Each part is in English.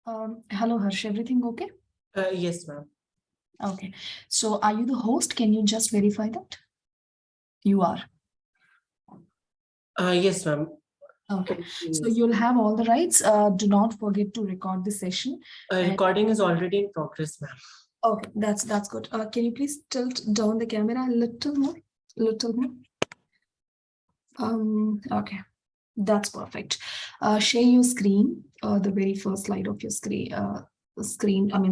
Hello, Harsh. Everything okay? Yes, ma'am. Okay. So, are you the host? Can you just verify that? You are. Yes, ma'am. Okay. So, you'll have all the rights. Do not forget to record the session. Recording is already in progress, ma'am. Okay, that's good. Can you please tilt down the camera a little more? Little more. Okay. That's perfect. Share your screen. The very first slide of your screen.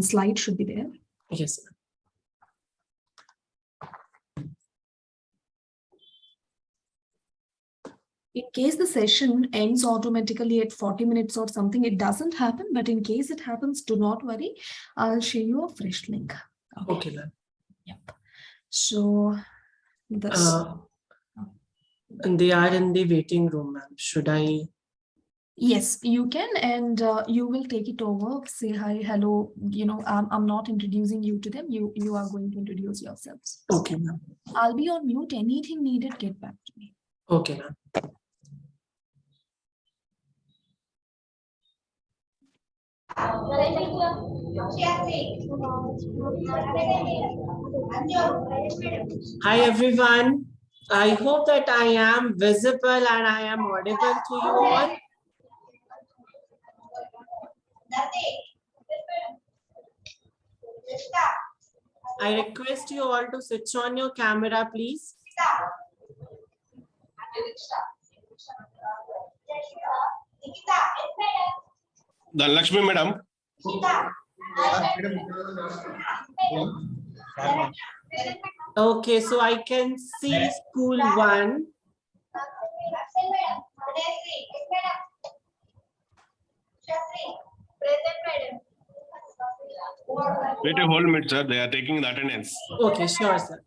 Slide should be there. Yes, ma'am. In case the session ends automatically at 40 minutes or something, it doesn't happen. But in case it happens, do not worry. I'll share you a fresh link. Okay, ma'am. Yep. So this. And they are in the waiting room, ma'am. Should I? Yes, you can, and you will take it over. Say hi, hello. I'm not introducing you to them. You are going to introduce yourselves. Okay, ma'am. I'll be on mute. Anything needed, get back to me. Okay, ma'am. Hi, everyone. I hope that I am visible and I am audible to you all. I request you all to switch on your camera, please. Lakshmi madam. Okay, so I can see school 1. Wait a whole minute, sir. They are taking the attendance. Okay, sure, sir.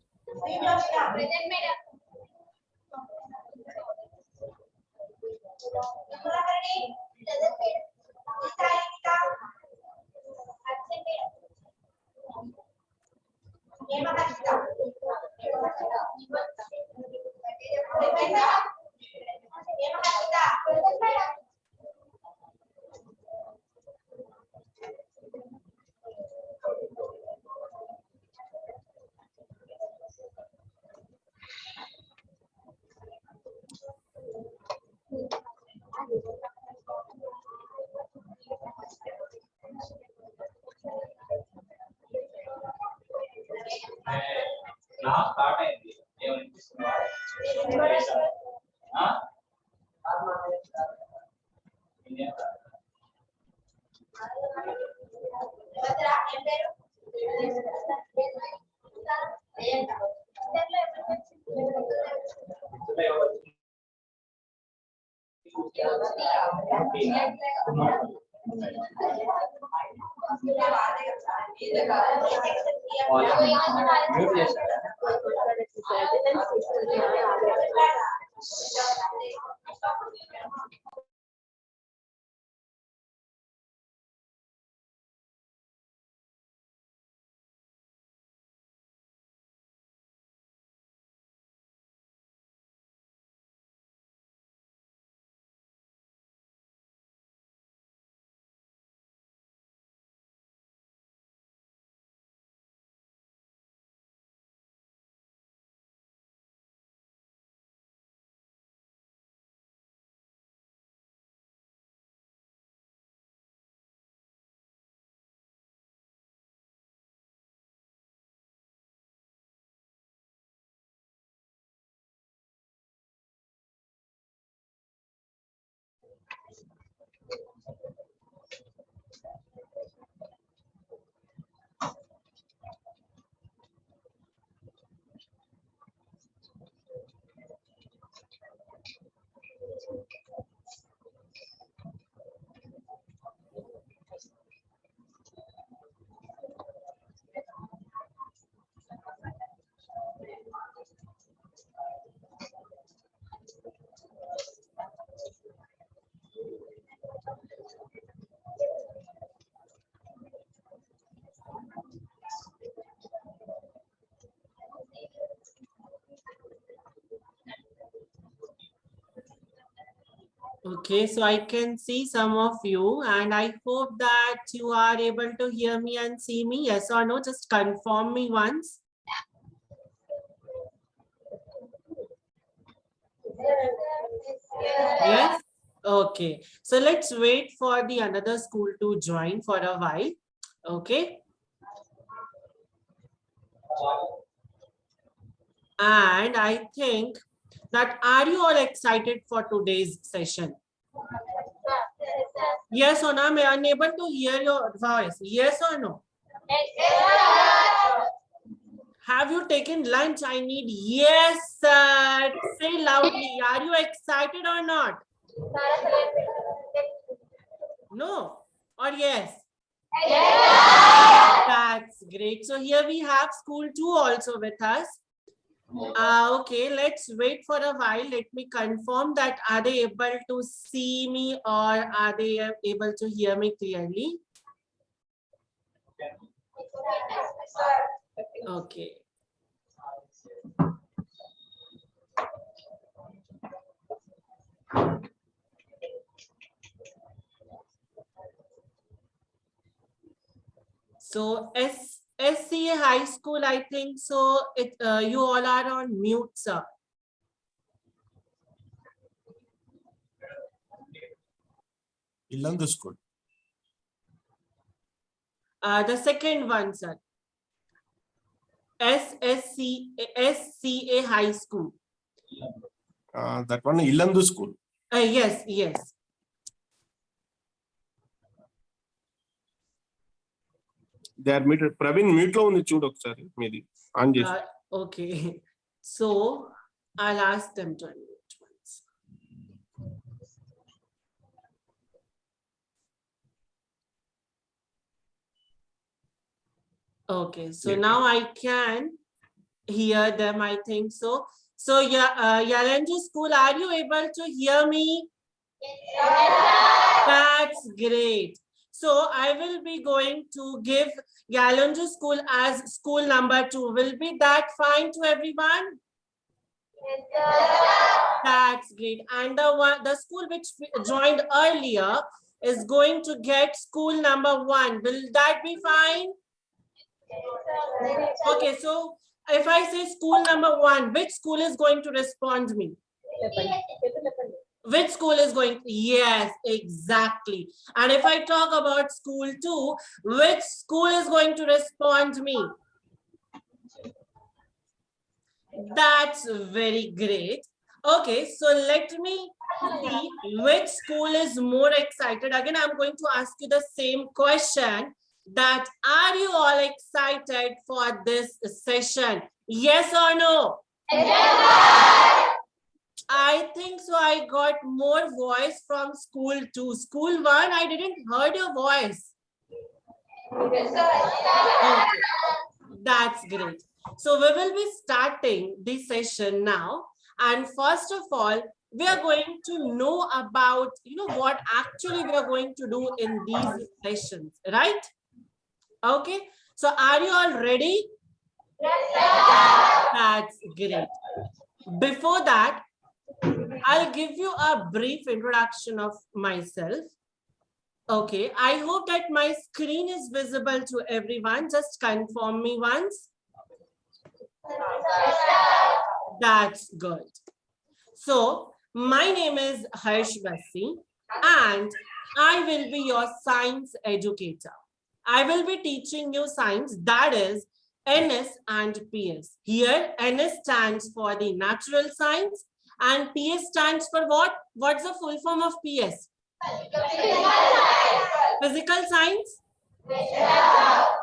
Okay, so I can see some of you and I hope that you are able to hear me and see me. Yes or no? Just confirm me once. Yes? Okay. So let's wait for the another school to join for a while. Okay. And I think that are you all excited for today's session? Yes or no? I'm unable to hear your voice. Yes or no? Have you taken lunch? I need yes, sir. Say loudly. Are you excited or not? No or yes? That's great. So here we have school 2 also with us. Okay, let's wait for a while. Let me confirm that are they able to see me or are they able to hear me clearly? Okay. So SCA High School, I think so. You all are on mute, sir. Illandu school. The second one, sir. SCA High School. That one Illandu school. Yes, yes. They are muted. Praveen mute lo undi chudu okasari meedi on chesi. Okay. So I'll ask them to unmute once. Okay, so Yeah. now I can hear them, I think so. So yeah, Yalanji School, are you able to hear me? That's great. So I will be going to give Yalanji School as school number 2. Will be that fine to everyone? That's great. And the school which joined earlier is going to get school number 1. Will that be fine? Okay, so if I say school number 1, which school is going to respond me? Which school is going? Yes, exactly. And if I talk about school 2, which school is going to respond me? That's very great. Okay, so let me see which school is more excited. Again, I'm going to ask you the same question. That are you all excited for this session? Yes or no? Yes. I think so. I got more voice from school 2. School 1, I didn't heard your voice. Okay. That's great. So we will be starting this session now. And first of all, we are going to know about, what actually we are going to do in these sessions, right? Okay. So are you all ready? Yes. That's great. Before that, I'll give you a brief introduction of myself. Okay, I hope that my screen is visible to everyone. Just confirm me once. That's good. So, my name is Harsh Bassi and I will be your science educator. I will be teaching you science, that is NS and PS. Here, NS stands for the natural science and PS stands for what? What's the full form of PS? Physical science?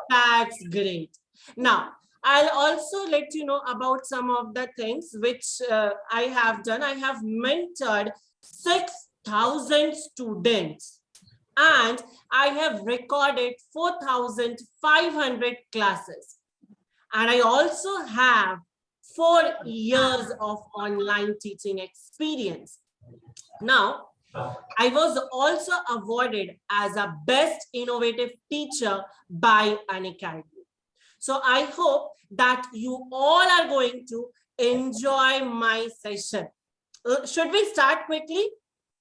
That's great. Now, I'll also let you know about some of the things which I have done. I have mentored 6,000 students and I have recorded 4,500 classes. And I also have 4 years of online teaching experience. Now, I was also awarded as a best innovative teacher by Unacademy. So I hope that you all are going to enjoy my session. Should we start quickly?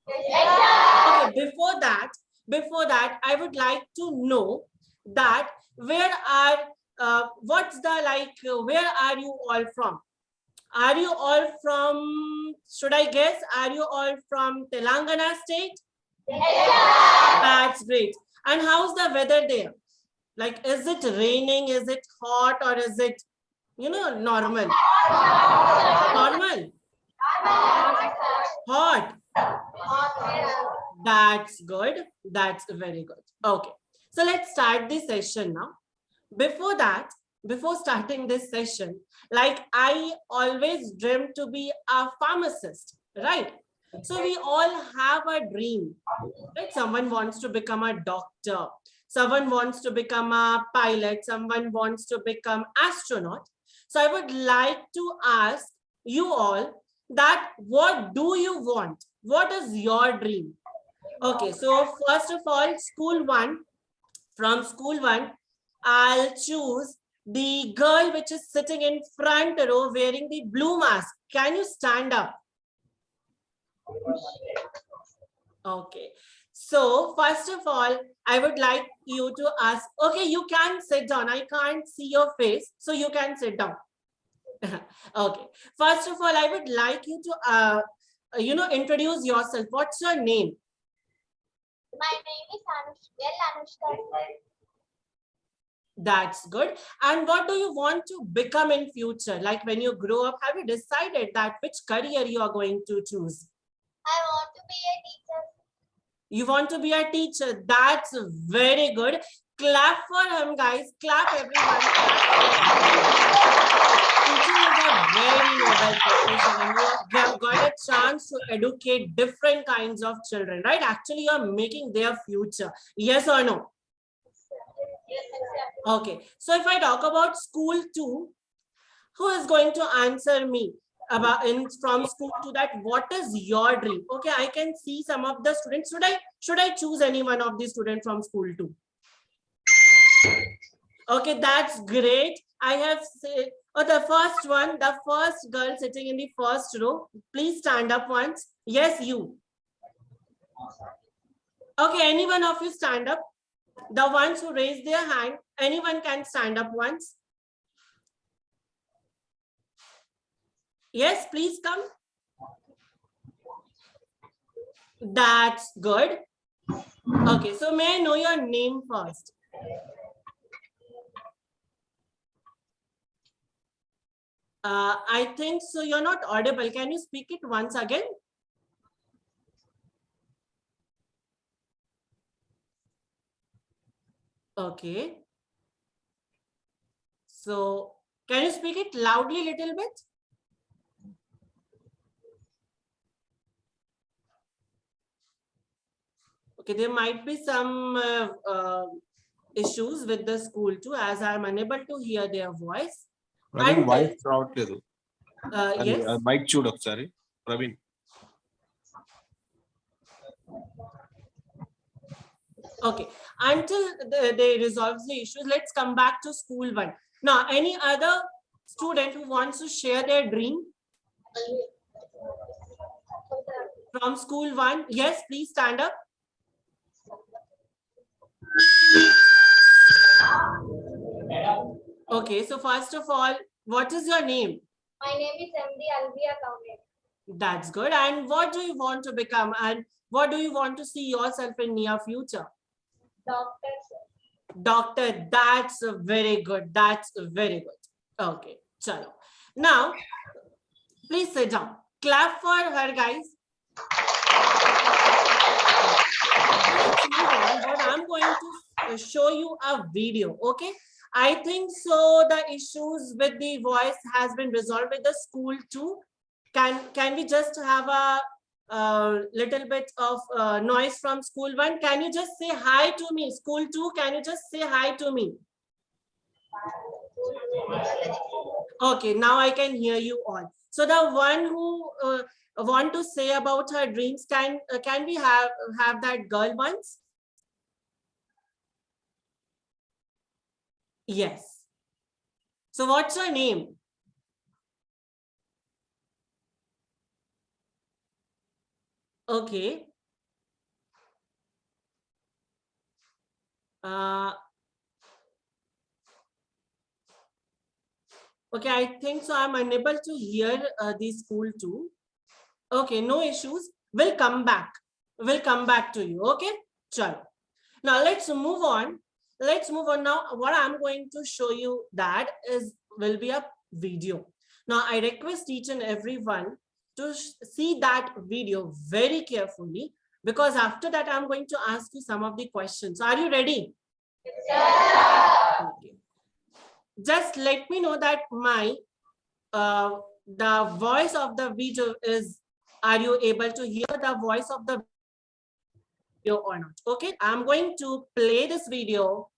Okay, before that, I would like to know that what's the where are you all from? Are you all from, should I guess, are you all from Telangana state? That's great. And how's the weather there? Like, is it raining? Is it hot? Or is it, normal? Normal? Hot? That's good. That's very good. Okay. So let's start the session now. Before that, before starting this session, like I always dreamed to be a pharmacist, right? So we all have a dream, right? Someone wants to become a doctor. Someone wants to become a pilot. Someone wants to become astronaut. So I would like to ask you all that what do you want? What is your dream? Okay, so first of all, from school one, I'll choose the girl which is sitting in front row wearing the blue mask. Can you stand up? Okay. So first of all, I would like you to ask, okay, you can sit down. I can't see your face, so you can sit down. Okay. First of all, I would like you to, introduce yourself. What's your name? My name is Anushka. That's good. And what do you want to become in future? Like when you grow up, have you decided that which career you are going to choose? I want to be a teacher. You want to be a teacher. That's very good. Clap for him, guys. Clap, everyone. Teaching is a very noble profession, and you have got a chance to educate different kinds of children, right? Actually, you are making their future. Yes or no? Okay. So if I talk about school 2, who is going to answer me about from school to that? What is your dream? Okay, I can see some of the students. Should I choose any one of the students from school 2? Okay, that's great. I have said, the first one, the first girl sitting in the first row. Please stand up once. Yes, you. Okay, any one of you stand up. The ones who raised their hand, anyone can stand up once. Yes, please come. That's good. Okay, so may I know your name first? I think so. You're not audible. Can you speak it once again? Okay. So can you speak it loudly a little bit? Okay, there might be some issues with the school too, as I'm unable to hear their voice. Praveen voice రావట్లేదు. Yes. Mic చూడు ఒకసారి Praveen. Okay, until they resolve the issues, let's come back to school 1. Now, any other student who wants to share their dream from school 1? Yes, please stand up. Okay, so first of all, what is your name? My name is MD Alvia Kaume. That's good. And what do you want to become? And what do you want to see yourself in near future? Doctor. Doctor, that's very good. That's very good. Okay, chalo. Now, please sit down. Clap for her, guys. Let's move on. But I'm going to show you a video, okay? I think so the issues with the voice has been resolved with the school too. Can we just have a little bit of noise from school 1? Can you just say hi to me? School 2, can you just say hi to me? Okay, now I can hear you all. So the one who want to say about her dreams, can we have that girl once? Yes. So what's your name? Okay. Okay, I think so. I'm unable to hear the school too. Okay, no issues. We'll come back. We'll come back to you. Okay, chalo. Now let's move on. Let's move on now. What I'm going to show you that will be a video. Now I request each and everyone to see that video very carefully, because after that I'm going to ask you some of the questions. Are you ready? Okay. Just let me know that the voice of the video is, are you able to hear the voice of the video or not? Okay, I'm going to play this video.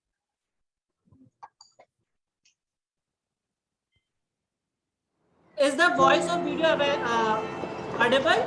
Is the voice of video audible?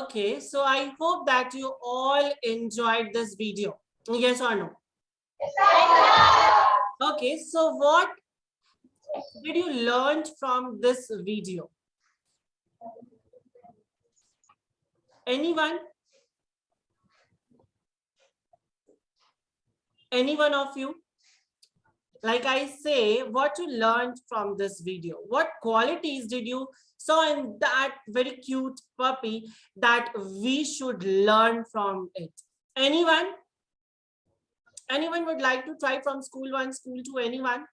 Okay, so I hope that you all enjoyed this video. Yes or no? Okay, so what did you learn from this video? Anyone? Any one of you? Like I say, what you learned from this video, what qualities did you saw in that very cute puppy that we should learn from it? Anyone? Anyone would like to try from school 1, school 2? Anyone?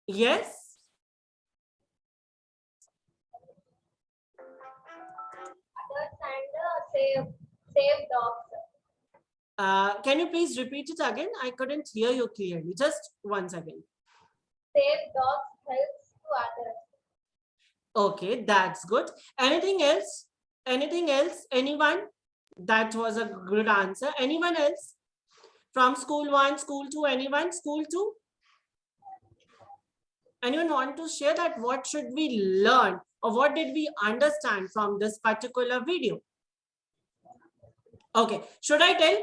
Yes? Others and save dogs. Can you please repeat it again? I couldn't hear you clearly. Just once again. Save dogs helps to others. Okay, that's good. Anything else? Anything else? Anyone? That was a good answer. Anyone else? From school 1, school 2, anyone? School 2? Anyone want to share that what should we learn or what did we understand from this particular video? Okay, should I tell?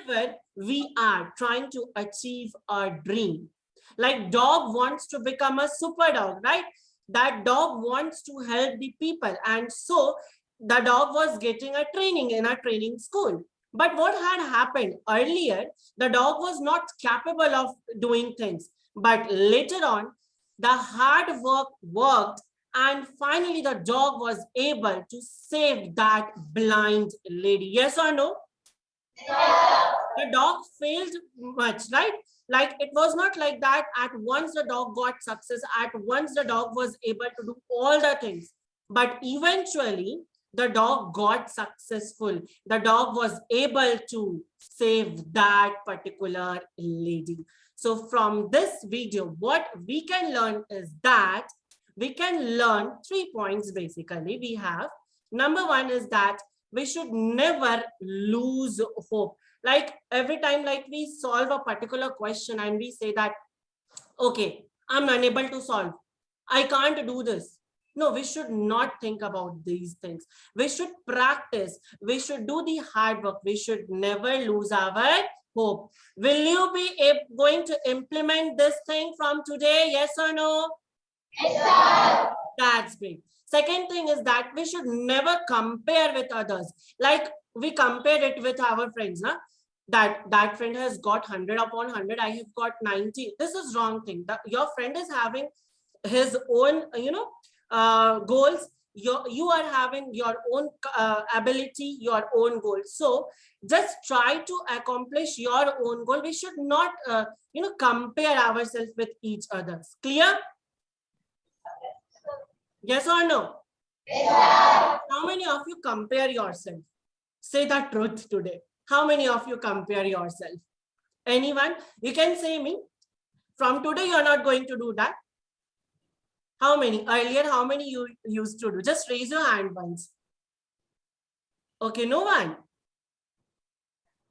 Whenever we are trying to achieve a dream, like dog wants to become a super dog, right? That dog wants to help the people, and so the dog was getting a training in a training school. But what had happened earlier, the dog was not capable of doing things, but later on the hard work worked, and finally the dog was able to save that blind lady. Yes or no? The dog failed much, right? Like it was not like that. At once the dog got success, at once the dog was able to do all the things, but eventually the dog got successful. The dog was able to save that particular lady. So from this video, what we can learn is that we can learn 3 points basically. We have number 1 is that we should never lose hope. Like every time like we solve a particular question and we say that, okay, I'm unable to solve, I can't do this. No, we should not think about these things. We should practice. We should do the hard work. We should never lose our hope. Will you be going to implement this thing from today? Yes or no? Yes, sir. That's great. Second thing is that we should never compare with others. Like we compare it with our friends, na? That friend has got 100 upon 100. I have got 90. This is wrong thing. Your friend is having his own, goals. You are having your own ability, your own goals. So just try to accomplish your own goal. We should not, compare ourselves with each others. Clear? Yes or no? Yes, sir. How many of you compare yourself? Say the truth today. How many of you compare yourself? Anyone? You can say me. From today, you're not going to do that. How many? Earlier, how many you used to do? Just raise your hand once. Okay, no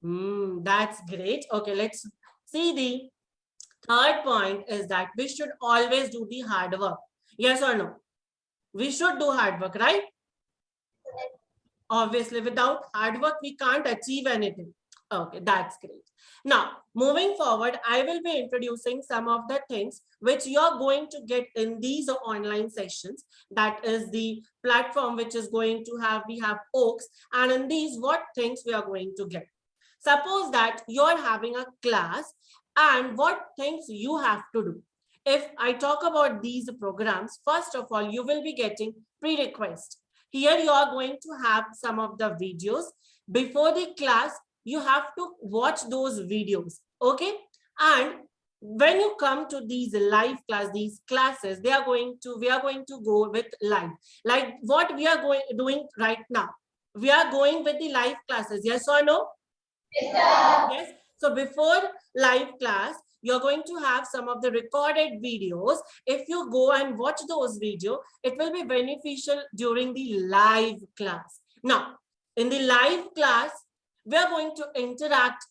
one. That's great. Okay, let's see the third point is that we should always do the hard work. Yes or no? We should do hard work, right? Obviously, without hard work, we can't achieve anything. Okay, that's great. Now, moving forward, I will be introducing some of the things which you're going to get in these online sessions. That is the platform which is going to have, we have Oaks, and in these, what things we are going to get. Suppose that you're having a class and what things you have to do. If I talk about these programs, first of all, you will be getting prerequisite. Here you are going to have some of the videos. Before the class, you have to watch those videos, okay? And when you come to these live class, these classes, we are going to go with live. Like what we are doing right now. We are going with the live classes, yes or no? Yes, sir. Yes. So before live class, you're going to have some of the recorded videos. If you go and watch those videos, it will be beneficial during the live class. Now, in the live class, we are going to interact,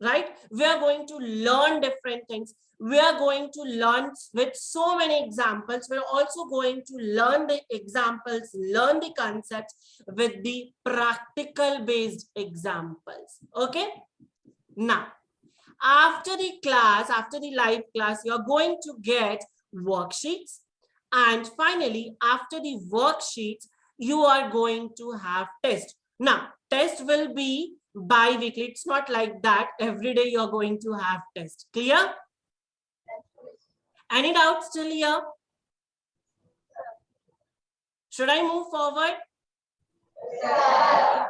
right? We are going to learn different things. We are going to learn with so many examples. We're also going to learn the examples, learn the concepts with the practical based examples. Okay. Now, after the class, after the live class, you're going to get worksheets. And finally, after the worksheets, you are going to have tests. Now, test will be bi-weekly. It's not like that. Every day you're going to have test. Clear? Any doubts till here? Should I move forward?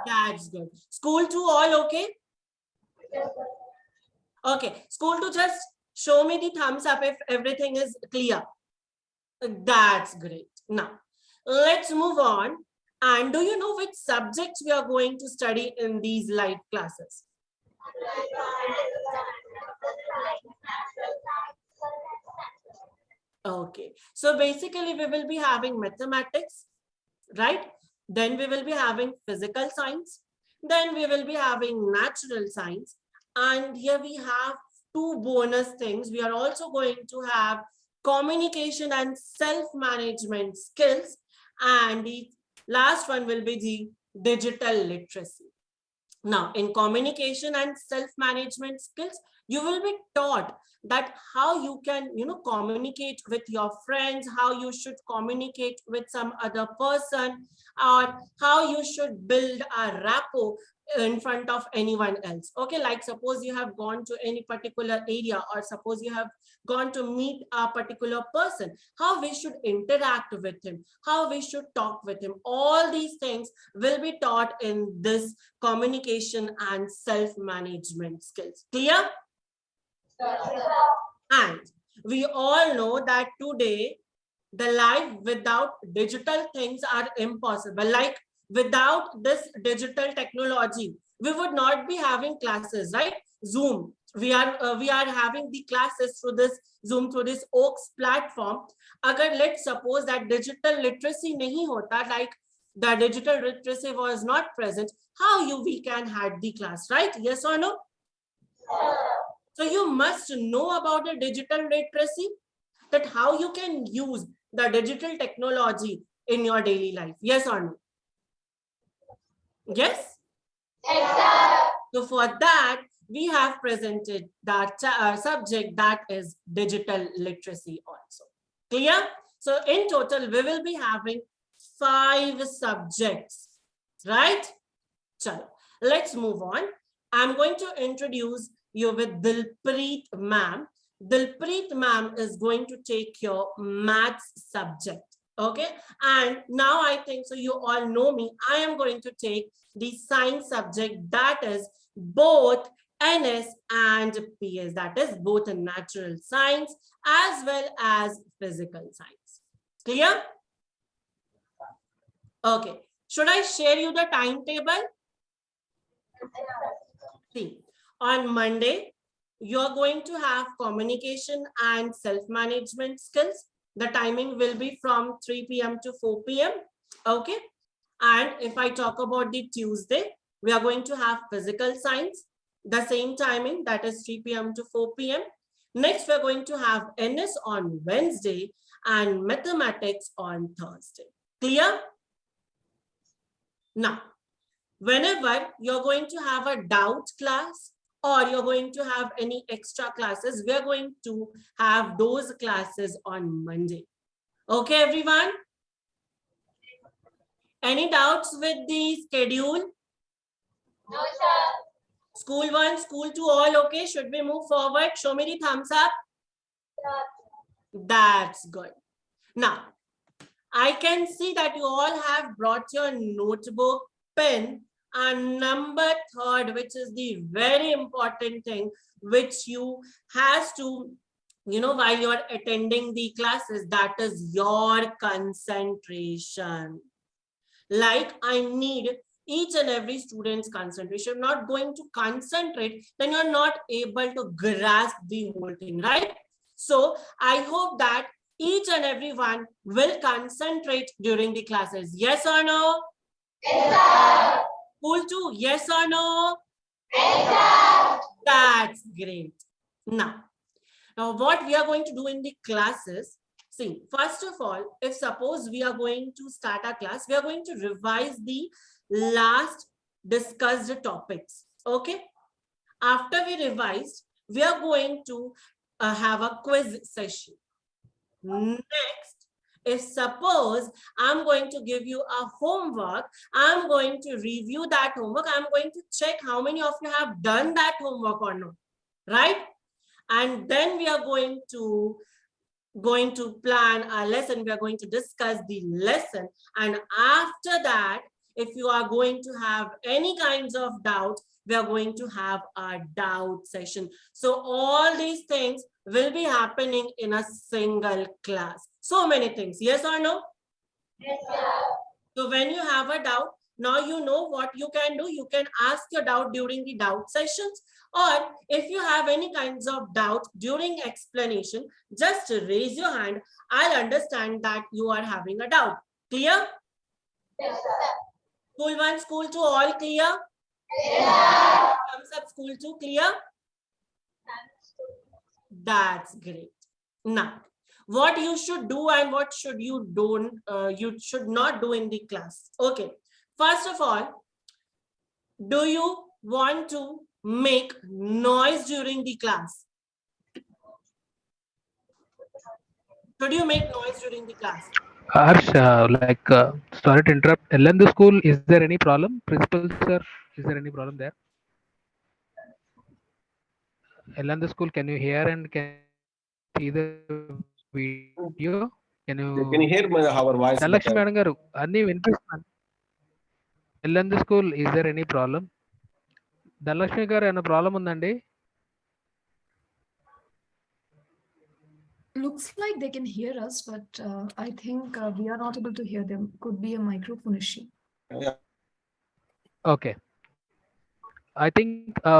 That's good. School 2 all okay? Okay. School 2, just show me the thumbs up if everything is clear. That's great. Now, let's move on. And do you know which subjects we are going to study in these live classes? Okay. So basically, we will be having mathematics, right? Then we will be having physical science. Then we will be having natural science. And here we have two bonus things. We are also going to have communication and self-management skills. And the last one will be the digital literacy. Now, in communication and self-management skills, you will be taught that how you can, communicate with your friends, how you should communicate with some other person, or how you should build a rapport in front of anyone else. Okay, like suppose you have gone to any particular area, or suppose you have gone to meet a particular person, how we should interact with him, how we should talk with him. All these things will be taught in this communication and self-management skills. Clear? And we all know that today the life without digital things are impossible. Like without this digital technology, we would not be having classes, right? Zoom. We are having the classes through this Zoom, through this Oaks platform. Agar let's suppose that digital literacy nahi hota, like the digital literacy was not present, how we can have the class, right? Yes or no? So you must know about the digital literacy, that how you can use the digital technology in your daily life. Yes or no? Yes? So for that, we have presented that subject, that is digital literacy also. Clear? So in total, we will be having 5 subjects, right? Chalo, let's move on. I'm going to introduce you with Dilpreet ma'am. Dilpreet ma'am is going to take your maths subject. Okay, and now I think so you all know me. I am going to take the science subject, that is both NS and PS, that is both in natural science as well as physical science. Clear? Okay, should I share you the timetable? See, on Monday, you're going to have communication and self-management skills. The timing will be from 3 p.m. to 4 p.m. Okay. And if I talk about the Tuesday, we are going to have physical science, the same timing, that is 3 p.m. to 4 p.m. Next, we're going to have NS on Wednesday and mathematics on Thursday. Clear? Now, whenever you're going to have a doubt class or you're going to have any extra classes, we're going to have those classes on Monday. Okay, everyone? Any doubts with the schedule? No, sir. School 1, school 2, all okay? Should we move forward? Show me the thumbs up. That's good. Now, I can see that you all have brought your notebook, pen, and number 3rd, which is the very important thing, which you has to, while you're attending the classes, that is your concentration. Like I need each and every student's concentration. If you're not going to concentrate, then you're not able to grasp the whole thing, right? So I hope that each and everyone will concentrate during the classes. Yes or no? Yes, sir. School 2, yes or no? Yes, sir. That's great. Now what we are going to do in the classes, see, first of all, if suppose we are going to start our class, we are going to revise the last discussed topics. Okay. After we revised, we are going to have a quiz session. Next, If suppose I'm going to give you a homework, I'm going to review that homework. I'm going to check how many of you have done that homework or not, right? And then we are going to plan a lesson. We are going to discuss the lesson. And after that, if you are going to have any kinds of doubt, we are going to have a doubt session. So all these things will be happening in a single class. So many things. Yes or no? Yes, sir. So when you have a doubt, now you know what you can do. You can ask your doubt during the doubt sessions, or if you have any kinds of doubt during explanation, just raise your hand. I'll understand that you are having a doubt. Clear? Yes, sir. School 1, school 2, all clear? Yes. Thumbs up, school 2, clear? That's great. Now, what you should do and what should you don't, you should not do in the class. Okay. First of all, do you want to make noise during the class? Should you make noise during the class? Harsh, sorry to interrupt. In the school, is there any problem? Principal sir, is there any problem there? In the school, can you hear and can see the video? Can Can you you? hear our voice Dhalakshmi better? Madam garu, అన్ని వినిపిస్తున్నాను. the school, is there any problem? Dhanalakshmi గారు ఏమైనా problem ఉందండి? Looks like they can hear us, but I think we are not able to hear them. Could be a microphone issue. Yeah. Okay. I think,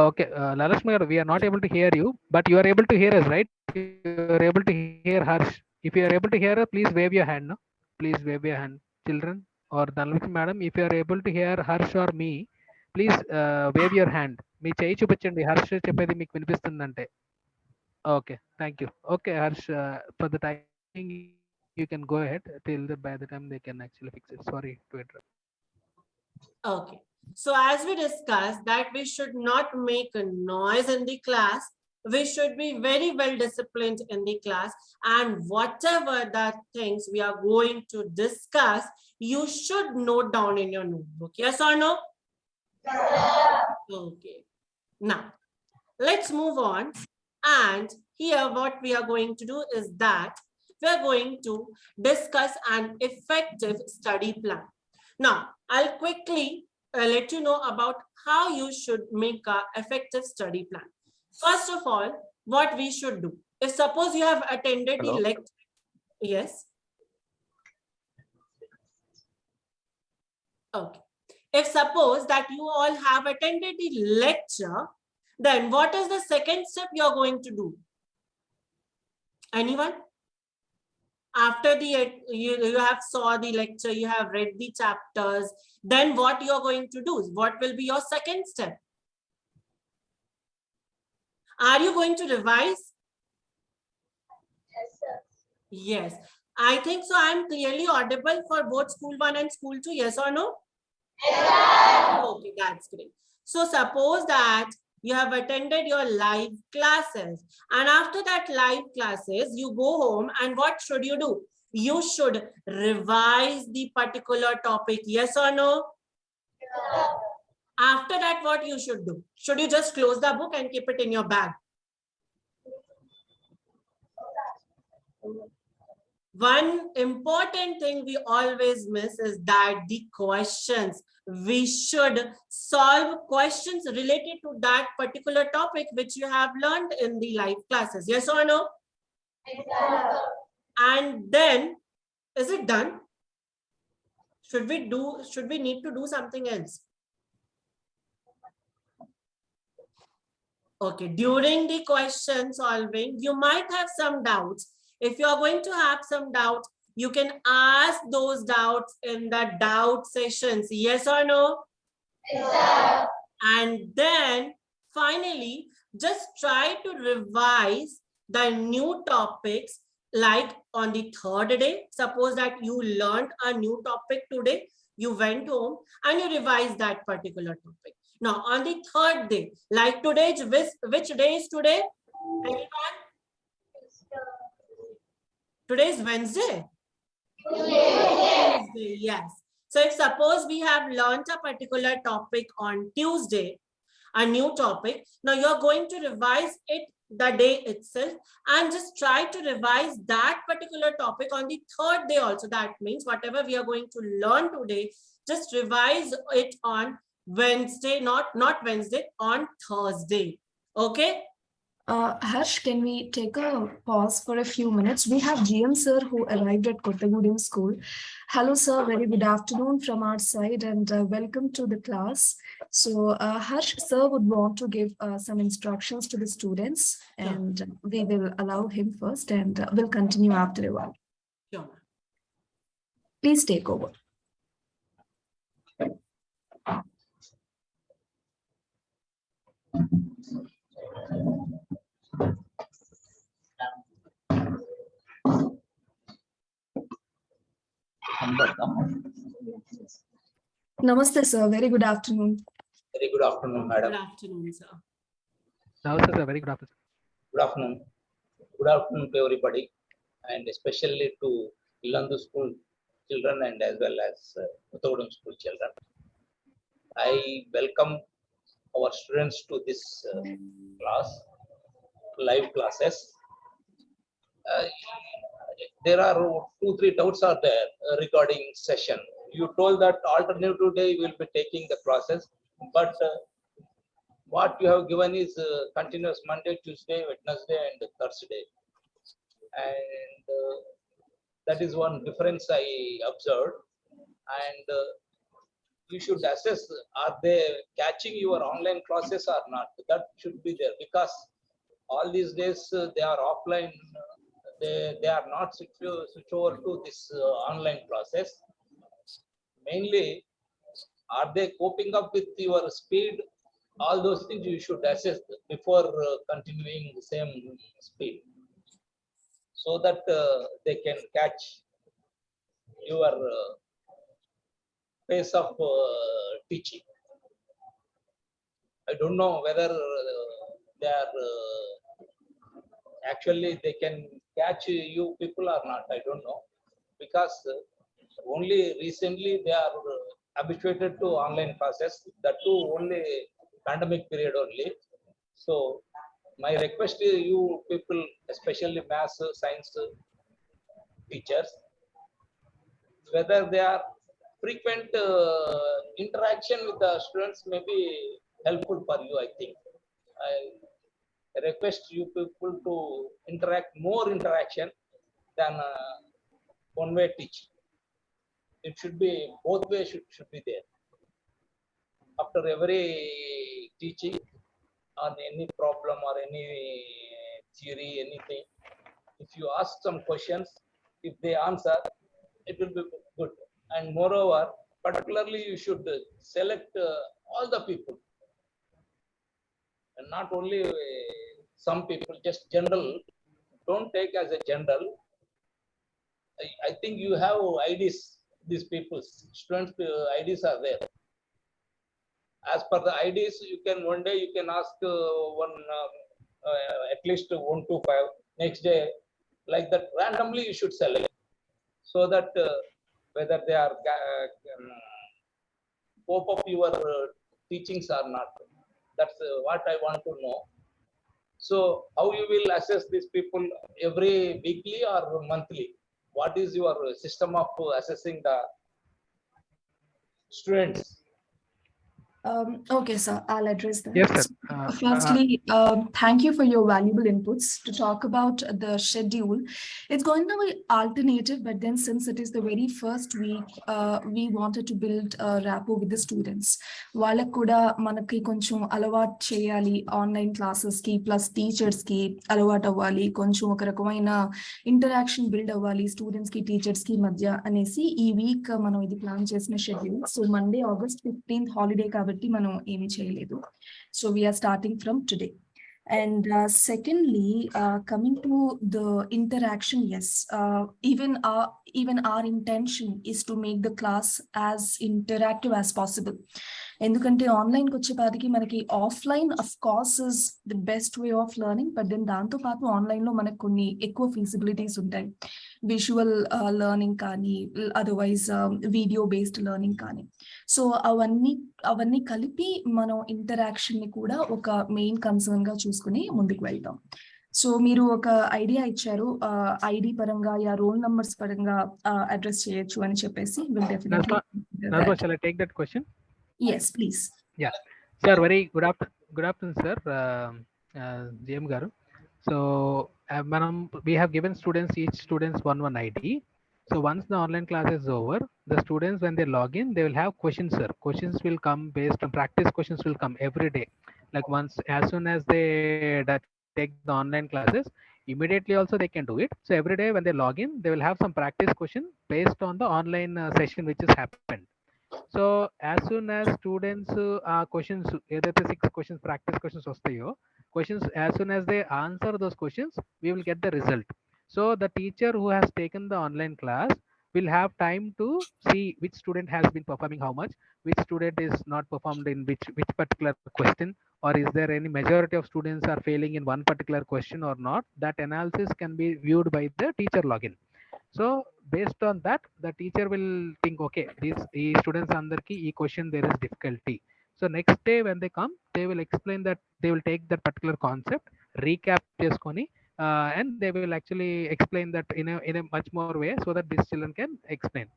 okay, Lalakshmi garu, we are not able to hear you, but you are able to hear us, right? You are able to hear Harsh. If you are able to hear us, please wave your hand. No? Please wave your hand, children. Or Dhanalakshmi madam, if you are able to hear Harsh or me, please wave your hand. మీ చేయి చూపించండి హర్ష్ చెప్పేది మీకు వినిపిస్తుందంటే. Okay, thank you. Okay, Harsh, for the timing, you can go ahead till by the time they can actually fix it. Sorry to interrupt. Okay. So as we discussed that we should not make a noise in the class, we should be very well disciplined in the class, and whatever the things we are going to discuss, you should note down in your notebook. Yes or no? Okay. Now, let's move on. And here what we are going to do is that we are going to discuss an effective study plan. Now, I'll quickly let you know about how you should make an effective study plan. First of all, what we should do. If suppose you have attended the lecture. Yes. Okay. If suppose that you all have attended the lecture, then what is the second step you are going to do? Anyone? After you have saw the lecture, you have read the chapters, then what you are going to do? What will be your second step? Are you going to revise? Yes, sir. Yes. I think so. I am clearly audible for both school 1 and school 2. Yes or no? Yes. Okay, that's great. So suppose that you have attended your live classes, and after that live classes, you go home, and what should you do? You should revise the particular topic. Yes or no? Yes. After that, what you should do? Should you just close the book and keep it in your bag? One important thing we always miss is that the questions. We should solve questions related to that particular topic which you have learned in the live classes. Yes or no? Yes. And then, is it done? Should we need to do something else? Okay, during the question solving, you might have some doubts. If you are going to have some doubts, you can ask those doubts in the doubt sessions. Yes or no? Yes. And then finally, just try to revise the new topics, like on the third day. Suppose that you learned a new topic today, you went home and you revised that particular topic. Now on the third day, like today, which day is today? Anyone? Today is Wednesday. Tuesday, yes. So if suppose we have learned a particular topic on Tuesday, a new topic, now you're going to revise it the day itself and just try to revise that particular topic on the third day also. That means whatever we are going to learn today, just revise it on Wednesday, not Wednesday, on Thursday. Okay? Harsh, can we take a pause for a few minutes? We have GM sir who arrived at Kottagudem school. Hello, sir. Very good afternoon from our side and welcome to the class. So, Harsh, sir would want to give some instructions to the students and we will allow him first and we'll continue after a while. Sure. Please take over. Namaste, sir. Very good afternoon. Very good afternoon, madam. Good afternoon, sir. Namaste, sir. Very good afternoon. Good afternoon. Good afternoon to everybody, and especially to Ilandu school children and as well as Kottagudem school children. I welcome our students to this class, live classes. There are 2-3 doubts are there regarding session. You told that alternative day you will be taking the classes, but what you have given is continuous Monday, Tuesday, Wednesday, and Thursday. And that is one difference I observed. And you should assess, are they catching your online classes or not? That should be there, because all these days they are offline. They are not switch over to this online classes. Mainly, are they coping up with your speed? All those things you should assess before continuing the same speed, so that they can catch your pace of teaching. I don't know whether they are actually they can catch you people or not. I don't know, because only recently they are habituated to online classes. That too only pandemic period only. So my request to you people, especially maths, science teachers, whether they are frequent interaction with the students may be helpful for you. I think I request you people to interact more interaction than one-way teaching. It should be both ways should be there. After every teaching on any problem or any theory, anything, if you ask some questions, if they answer, it will be good. And moreover, particularly you should select all the people, and not only some people, just general. Don't take as a general. I think you have IDs, these people's students IDs are there. As per the IDs, you can one day you can ask at least 1 to 5. Next day, like that, randomly you should select, so that whether they are cope up your teachings or not. That's what I want to know. So how you will assess these people, every weekly or monthly? What is your system of assessing the students? Okay, sir, I'll address that. Yes, sir. So, firstly, thank you for your valuable inputs to talk about the schedule. It's going to be alternative, but then since it is the very first week, we wanted to build a rapport with the students. వాళ్ళకు కూడా మనకి కొంచెం అలవాటు చేయాలి online classes కి plus teachers కి అలవాటు అవ్వాలి, కొంచెం ఒక రకమైన ఇంటరాక్షన్ బిల్డ్ అవ్వాలి స్టూడెంట్స్ కి టీచర్స్ కి మధ్య అనేసి ఈ వీక్ మనం ఇది ప్లాన్ చేసిన schedule. So Monday August 15th holiday కాబట్టి మనం ఏమీ చేయలేదు. So we are starting from today. And secondly, coming to the interaction, yes, even our intention is to make the class as interactive as possible. ఎందుకంటే ఆన్లైన్కి వచ్చేపాటికి మనకి offline of course is the best way of learning, but then దాంతో పాటు ఆన్లైన్లో మనకు కొన్ని ఎక్కువ ఫీజిబిలిటీస్ ఉంటాయి. విజువల్ లెర్నింగ్ కానీ, అదర్వైజ్ వీడియో బేస్డ్ లెర్నింగ్ కానీ. సో అవన్నీ కలిపి మనం ఇంటరాక్షన్ ని కూడా ఒక మెయిన్ కన్సర్న్ గా చూసుకుని ముందుకు వెళ్తాం. సో మీరు ఒక ఐడియా ఇచ్చారు, ఐడి పరంగా యా రోల్ నంబర్స్ పరంగా అడ్రస్ చేయొచ్చు అని చెప్పేసి. Will definitely. Nazma, shall I take that question? Yes, please. Yeah, sir, very good afternoon, sir. GM garu. So we have given students, each students one ID. So once the online class is over, the students, when they log in, they will have questions, sir. Questions will come based on practice. Questions will come every day. Like once, as soon as they take the online classes, immediately also they can do it. So every day when they log in, they will have some practice question based on the online session which has happened. So as soon as students questions, either the 6 questions practice questions vastayo, questions, as soon as they answer those questions, we will get the result. So the teacher who has taken the online class will have time to see which student has been performing how much, which student is not performed in which particular question, or is there any majority of students are failing in one particular question or not. That analysis can be viewed by the teacher login. So based on that, the teacher will think, okay, these students andarki ee question there is difficulty. So next day when they come, they will explain that, they will take that particular concept, recap cheskoni, and they will actually explain that in a much more way, so that these children can explain.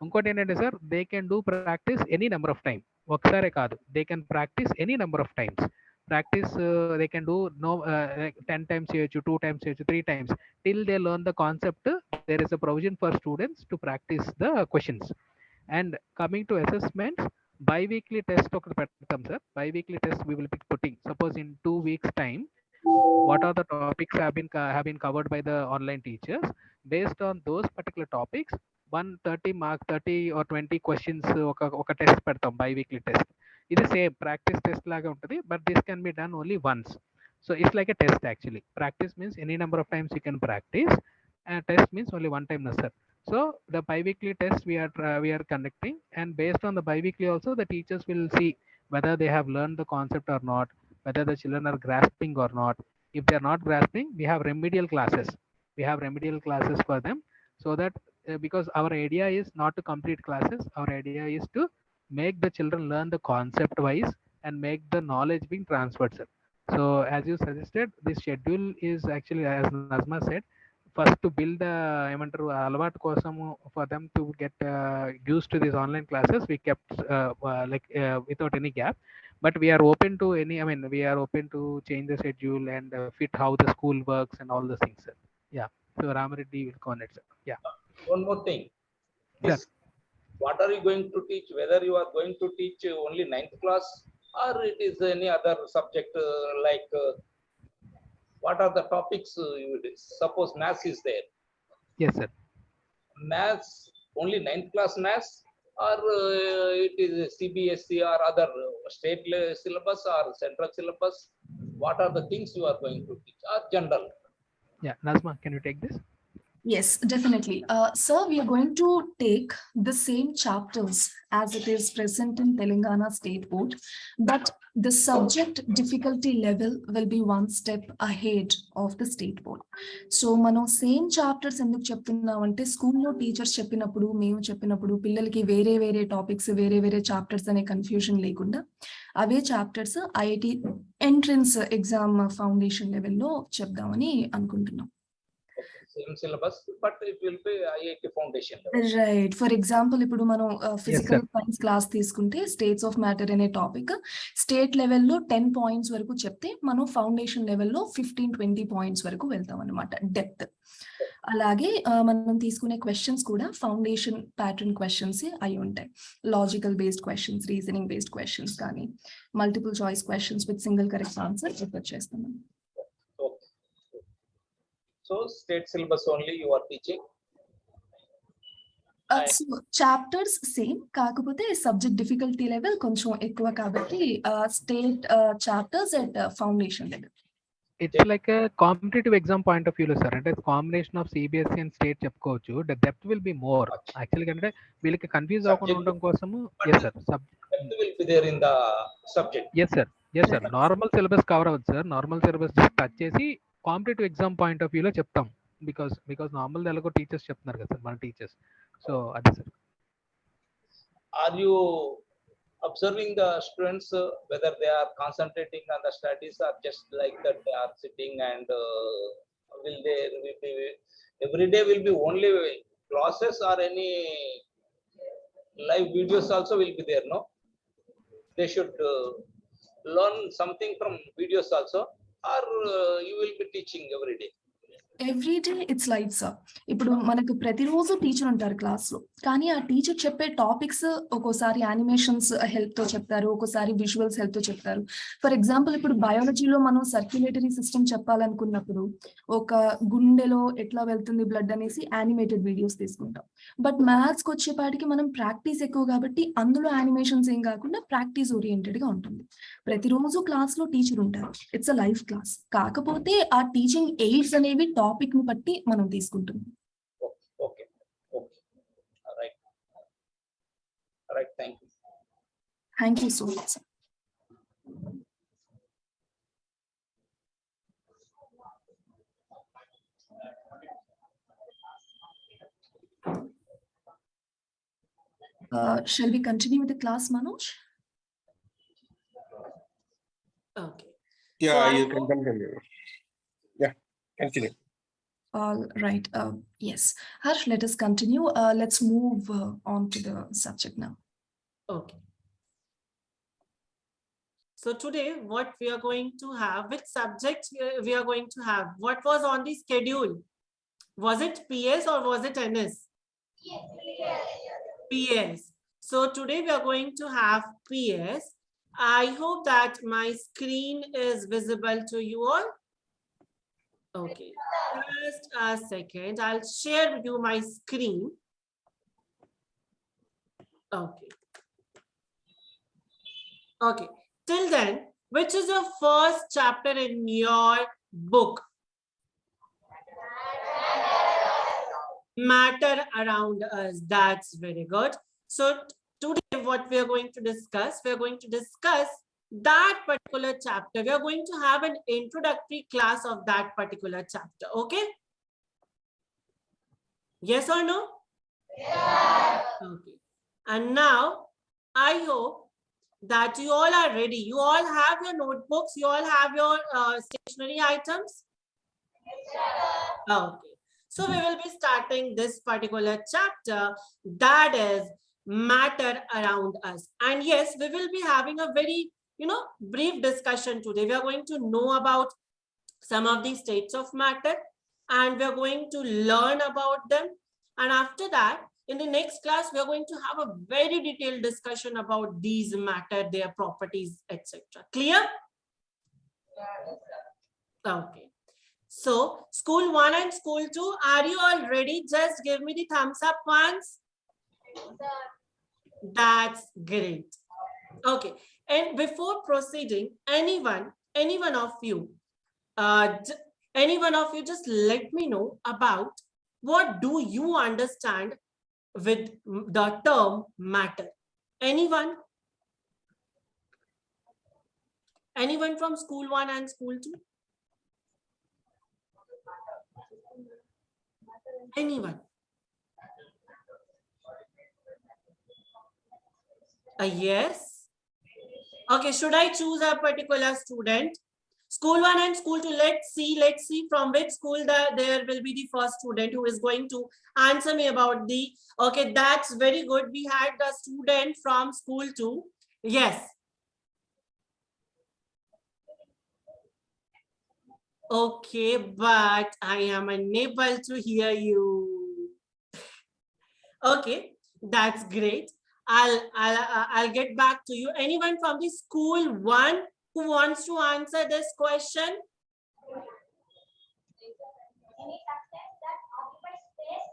Inkoti ఏంటంటే sir, they can do practice any number of time. ఒకసారే కాదు, they can practice any number of times. Practice they can do 10 times చేయొచ్చు, 2 times చేయొచ్చు, 3 times, till they learn the concept. There is a provision for students to practice the questions. And coming to assessments, bi-weekly test ఒకటి పెడతాం sir. Bi-weekly test we will be putting, suppose in 2 weeks time, what are the topics have been covered by the online teachers. Based on those particular topics, 130 mark 30 or 20 questions ఒక test పెడతాం, bi-weekly test. ఇది same practice test లాగా ఉంటుంది, but this can be done only once. So it's like a test actually. Practice means any number of times you can practice, and test means only one time, no sir. So the bi-weekly test we are conducting, and based on the bi-weekly also, the teachers will see whether they have learned the concept or not, whether the children are grasping or not. If they are not grasping, we have remedial classes. For them, so that because our idea is not to complete classes, our idea is to make the children learn the concept wise and make the knowledge being transferred, sir. So as you suggested, this schedule is actually, as Nazma said, first to build the alvat kosamu, for them to get used to these online classes. We kept without any gap, but we are open to we are open to change the schedule and fit how the school works and all those things, sir. Yeah, so Ramareddy will connect, sir. Yeah, One more thing. This, what are you going to teach? Whether you are going to teach only 9th class, or it is any other subject, like what are the topics you would, suppose maths is there. yes sir. Maths, only 9th class maths, or it is CBSE or other state syllabus or central syllabus? What are the things you are going to teach, or general? Yeah, Nazma, can you take this? Yes, definitely. Sir, we are going to take the same chapters as it is present in Telangana State Board, but the subject difficulty level will be one step ahead of the State Board. So, మనం same chapters ఎందుకు చెప్తున్నామంటే, స్కూల్లో teachers చెప్పినప్పుడు, మేము చెప్పినప్పుడు పిల్లలకి వేరే వేరే టాపిక్స్, వేరే వేరే చాప్టర్స్ అనే కన్ఫ్యూజన్ లేకుండా అవే chapters IIT entrance exam foundation లెవెల్లో చెప్దామని అనుకుంటున్నాం. Same syllabus, but it will be IIT foundation level. Right. For example ఇప్పుడు మనం ఫిజికల్ sir. సైన్స్ క్లాస్ తీసుకుంటే స్టేట్స్ ఆఫ్ మ్యాటర్ అనే టాపిక్ స్టేట్ లెవెల్లో 10 పాయింట్స్ వరకు చెప్తే మనం ఫౌండేషన్ లెవెల్లో 15-20 పాయింట్స్ వరకు వెళ్తాం అనమాట, డెప్త్. అలాగే మనం తీసుకునే క్వశ్చన్స్ కూడా ఫౌండేషన్ ప్యాటర్న్ క్వశ్చన్స్ అయి ఉంటాయి. Logical based questions, reasoning based questions కానీ, multiple choice questions with single correct answer prepare చేస్తాం. So state syllabus only you are teaching. So chapters same, కాకపోతే సబ్జెక్ట్ డిఫికల్టీ లెవెల్ కొంచెం ఎక్కువ కాబట్టి state chapters at foundation level. It's like a competitive exam point of view, sir. And it's combination of CBSE and state చెప్పుకోవచ్చు. The depth will be more. Actually, అంటే వీళ్ళకి confuse అవ్వకుండా ఉండడం కోసము yes sir. Depth will be there in the subject. Yes sir. Normal syllabus cover అవ్వదు sir. Normal syllabus just touch చేసి competitive exam point of వ్యూలో చెప్తాం. బికాస్ నార్మల్ ఎలాగో టీచర్స్ చెప్తున్నారు కదా సార్, మన టీచర్స్. సో అదే sir. Are you observing the students whether they are concentrating on the studies or just like that they are sitting and will be every day will be only classes or any live videos also will be there? No, they should learn something from videos also, or you will be teaching every day? Every day it's life sir. ఇప్పుడు మనకు ప్రతిరోజు teacher ఉంటారు class లో, కానీ ఆ teacher చెప్పే topics ఒక్కోసారి animations help తో చెప్తారు, ఒక్కోసారి విజువల్స్ హెల్ప్ తో చెప్తారు. ఫర్ ఎగ్జాంపుల్ ఇప్పుడు బయాలజీలో మనం సర్క్యులేటరీ సిస్టమ్ చెప్పాలనుకున్నప్పుడు ఒక గుండెలో ఎట్లా వెళ్తుంది బ్లడ్ అనేసి యానిమేటెడ్ వీడియోస్ తీసుకుంటాం. బట్ మ్యాథ్స్ కి వచ్చేపాటికి మనం ప్రాక్టీస్ ఎక్కువ కాబట్టి అందులో యానిమేషన్స్ ఏం కాకుండా ప్రాక్టీస్ ఓరియంటెడ్ గా ఉంటుంది. ప్రతిరోజు క్లాస్ లో టీచర్ ఉంటారు, ఇట్స్ అ లైవ్ క్లాస్. కాకపోతే ఆ టీచింగ్ ఎయిడ్స్ అనేవి టాపిక్ ని బట్టి మనం తీసుకుంటున్నాం. Okay. All right. Thank you. Thank you so much, sir. Shall we continue with the class, Manoj? Okay. Yeah, So you can continue. Yeah, continue. All right. Yes. Harsh, let us continue. Let's move on to the subject now. Okay. So today, what we are going to have, which subjects we are going to have? What was on the schedule? Was it PS or was it NS? PS. So today we are going to have PS. I hope that my screen is visible to you all. Okay, just a second. I'll share with you my screen. Okay. Till then, which is your first chapter in your book? Matter around us. That's very good. So today what we are going to discuss, that particular chapter. We are going to have an introductory class of that particular chapter. Okay? Yes or no? Yeah. Okay. And now I hope that you all are ready. You all have your notebooks. You all have your stationery items. Okay. So we will be starting this particular chapter, that is matter around us. And yes, we will be having a very, brief discussion today. We are going to know about some of the states of matter and we are going to learn about them. And after that, in the next class, we are going to have a very detailed discussion about these matter, their properties, etc. Clear? Okay. So, school 1 and school 2, are you all ready? Just give me the thumbs up once. That's great. Okay. And before proceeding, anyone of you just let me know about what do you understand with the term matter. Anyone from school 1 and school 2? Anyone? Yes. Okay, should I choose a particular student? School 1 and school 2, let's see from which school there will be the first student who is going to answer me about the, okay, that's very good. We had the student from school 2. Yes. Okay, but I am unable to hear you. Okay, that's great. I'll get back to you. Anyone from the school 1 who wants to answer this question? Any substance that occupies space,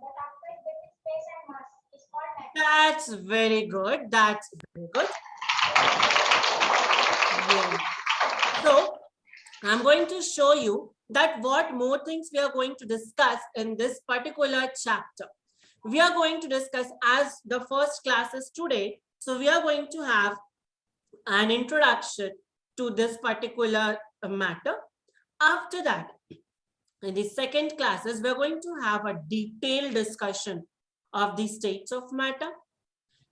that occupies between space and mass is called matter. That's very good. Yeah. So I'm going to show you that what more things we are going to discuss in this particular chapter. We are going to discuss, as the first class is today, so we are going to have an introduction to this particular matter. After that, in the second classes, we're going to have a detailed discussion of the states of matter.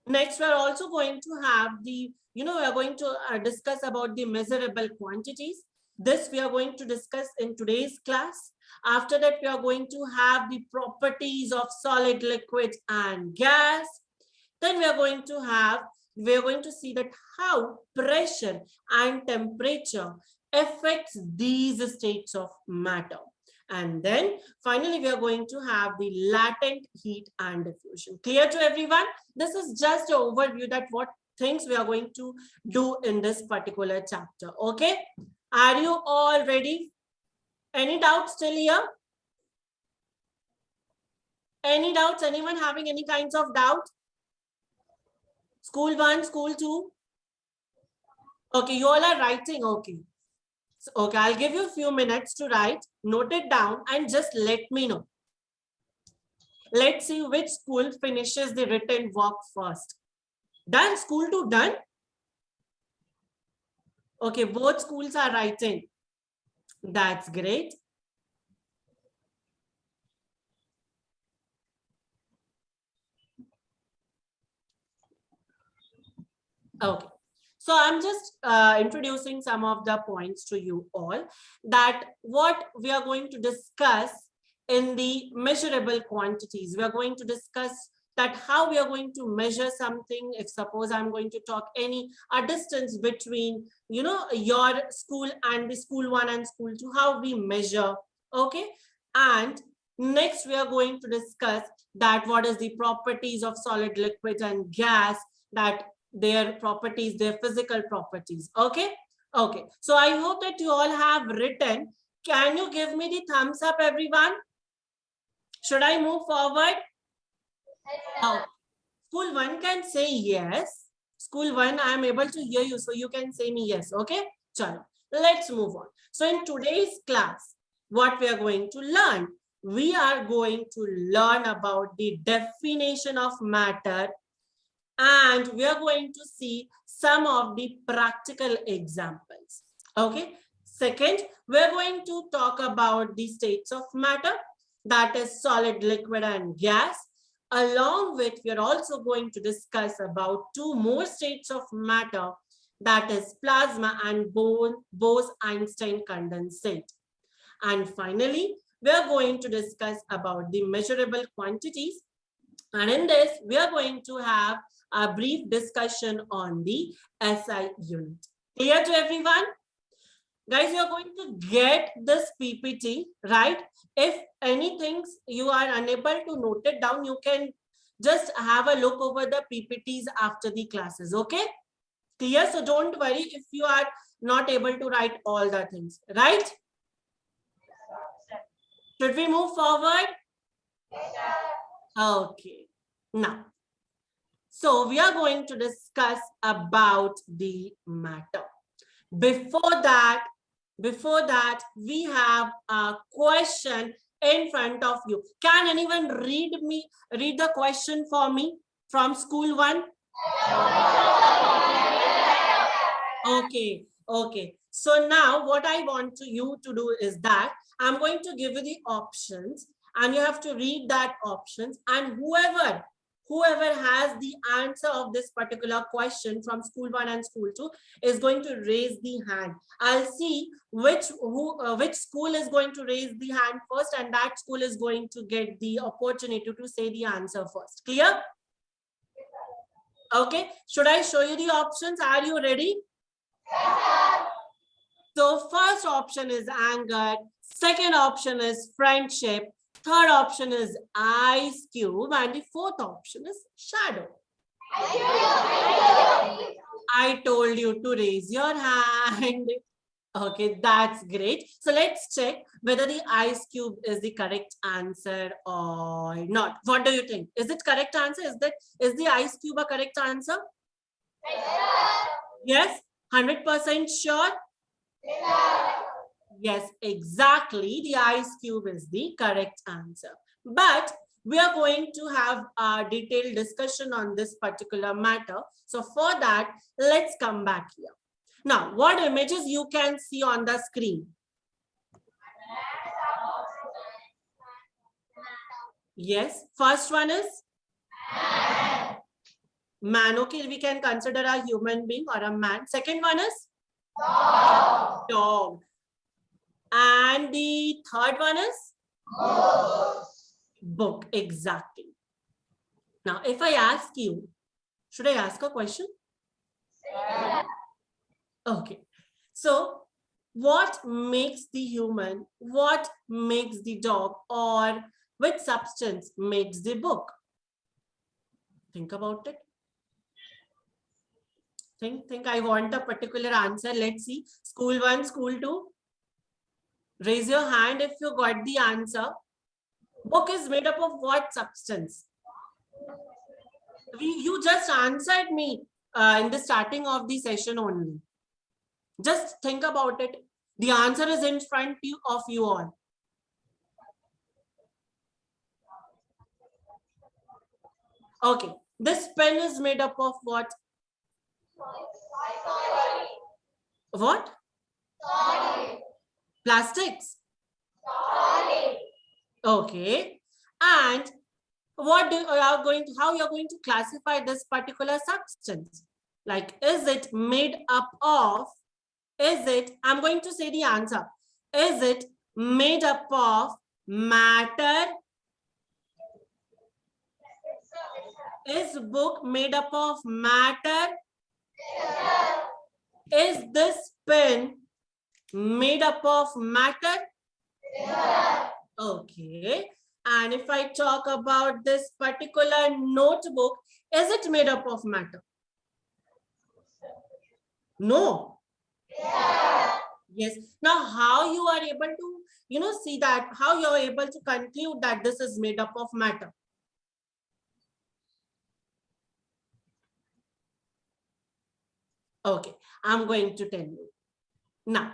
Next, we're also going to have the, we are going to discuss about the measurable quantities. This we are going to discuss in today's class. After that, we are going to have the properties of solid, liquid, and gas. Then we are going to see that how pressure and temperature affects these states of matter. And then finally, we are going to have the latent heat and diffusion. Clear to everyone? This is just an overview that what things we are going to do in this particular chapter. Okay? Are you all ready? Any doubts till here? Any doubts? Anyone having any kinds of doubt? School 1, school 2? Okay, you all are writing. Okay. So, okay, I'll give you a few minutes to write, note it down, and just let me know. Let's see which school finishes the written work first. Done? School 2 done? Okay, both schools are writing. That's great. Okay. So I'm just introducing some of the points to you all, that what we are going to discuss in the measurable quantities. We are going to discuss that how we are going to measure something. If suppose I'm going to talk a distance between, your school and the school 1 and school 2, how we measure. Okay. And next we are going to discuss that what is the properties of solid, liquid, and gas, that their properties, their physical properties. Okay. Okay. So I hope that you all have written. Can you give me the thumbs up, everyone? Should I move forward? Oh, school 1 can say yes. School 1, I am able to hear you, so you can say me yes. Okay. Chalo. Let's move on. So in today's class, what we are going to learn? We are going to learn about the definition of matter, and we are going to see some of the practical examples. Okay. Second, we're going to talk about the states of matter, that is solid, liquid, and gas. Along with, we are also going to discuss about two more states of matter, that is plasma and Bose-Einstein condensate. And finally, we are going to discuss about the measurable quantities. And in this, we are going to have a brief discussion on the SI unit. Clear to everyone? Guys, you're going to get this PPT, right? If anything you are unable to note it down, you can just have a look over the PPTs after the classes, okay? Clear? So don't worry if you are not able to write all the things, right? Should we move forward? Okay. Now, so we are going to discuss about the matter. Before that, we have a question in front of you. Can anyone read the question for me from school 1? Okay, okay. So now what I want you to do is that I'm going to give you the options, and you have to read that options, and whoever has the answer of this particular question from school 1 and school 2 is going to raise the hand. I'll see which school is going to raise the hand first, and that school is going to get the opportunity to say the answer first. Clear? Okay. Should I show you the options? Are you ready? So first option is anger, second option is friendship, third option is ice cube, and the fourth option is shadow. I told you to raise your hand. Okay, that's great. So let's check whether the ice cube is the correct answer or not. What do you think? Is it correct answer? Is the ice cube a correct answer? Yes, 100% sure? Yes, exactly. The ice cube is the correct answer. But we are going to have a detailed discussion on this particular matter. So for that, let's come back here. Now, what images you can see on the screen? Yes, first one is man. Okay, we can consider a human being or a man. Second one is dog. And the third one is book. Exactly. Now, if I ask you, should I ask a question? Okay. So, what makes the human? What makes the dog? Or which substance makes the book? Think about it. Think. I want a particular answer. Let's see. School 1, school 2. Raise your hand if you got the answer. Book is made up of what substance? You just answered me in the starting of the session only. Just think about it. The answer is in front of you all. Okay. This pen is made up of what? What? Plastics. Okay. And what how you're going to classify this particular substance? Like, is it made up of, I'm going to say the answer. Is it made up of matter? Is book made up of matter? Is this pen made up of matter? Okay. And if I talk about this particular notebook, is it made up of matter? No. Yes. Now, how you are able to, see that, how you are able to conclude that this is made up of matter? Okay, I'm going to tell you. Now,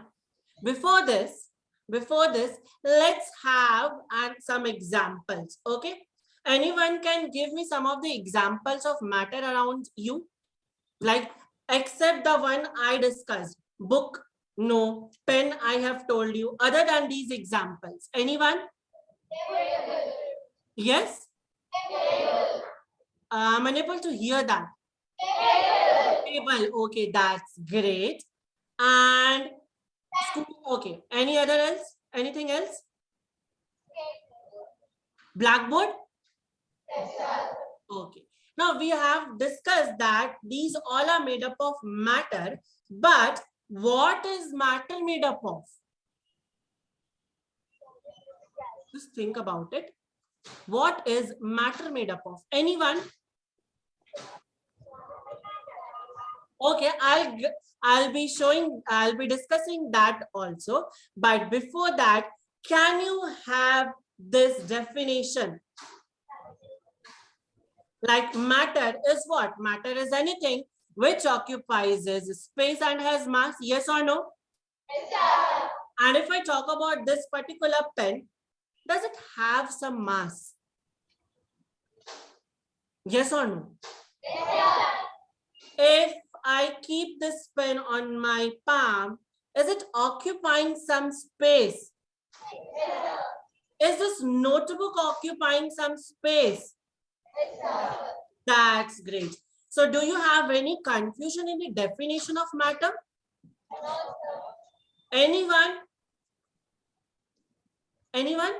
before this, let's have some examples. Okay. Anyone can give me some of the examples of matter around you? Like, except the one I discussed. Book, no. Pen, I have told you. Other than these examples, anyone? Yes? I'm unable to hear that. Table. Okay, that's great. And okay. Any other else? Anything else? Blackboard? Okay. Now we have discussed that these all are made up of matter, but what is matter made up of? Just think about it. What is matter made up of? Anyone? Okay, I'll be discussing that also. But before that, can you have this definition? Like, matter is what? Matter is anything which occupies space and has mass. Yes or no? Yes, sir. And if I talk about this particular pen, does it have some mass? Yes or no? Yes, sir. If I keep this pen on my palm, is it occupying some space? Yes, sir. Is this notebook occupying some space? Yes, sir. That's great. So do you have any confusion in the definition of matter? No, sir. Anyone? Anyone?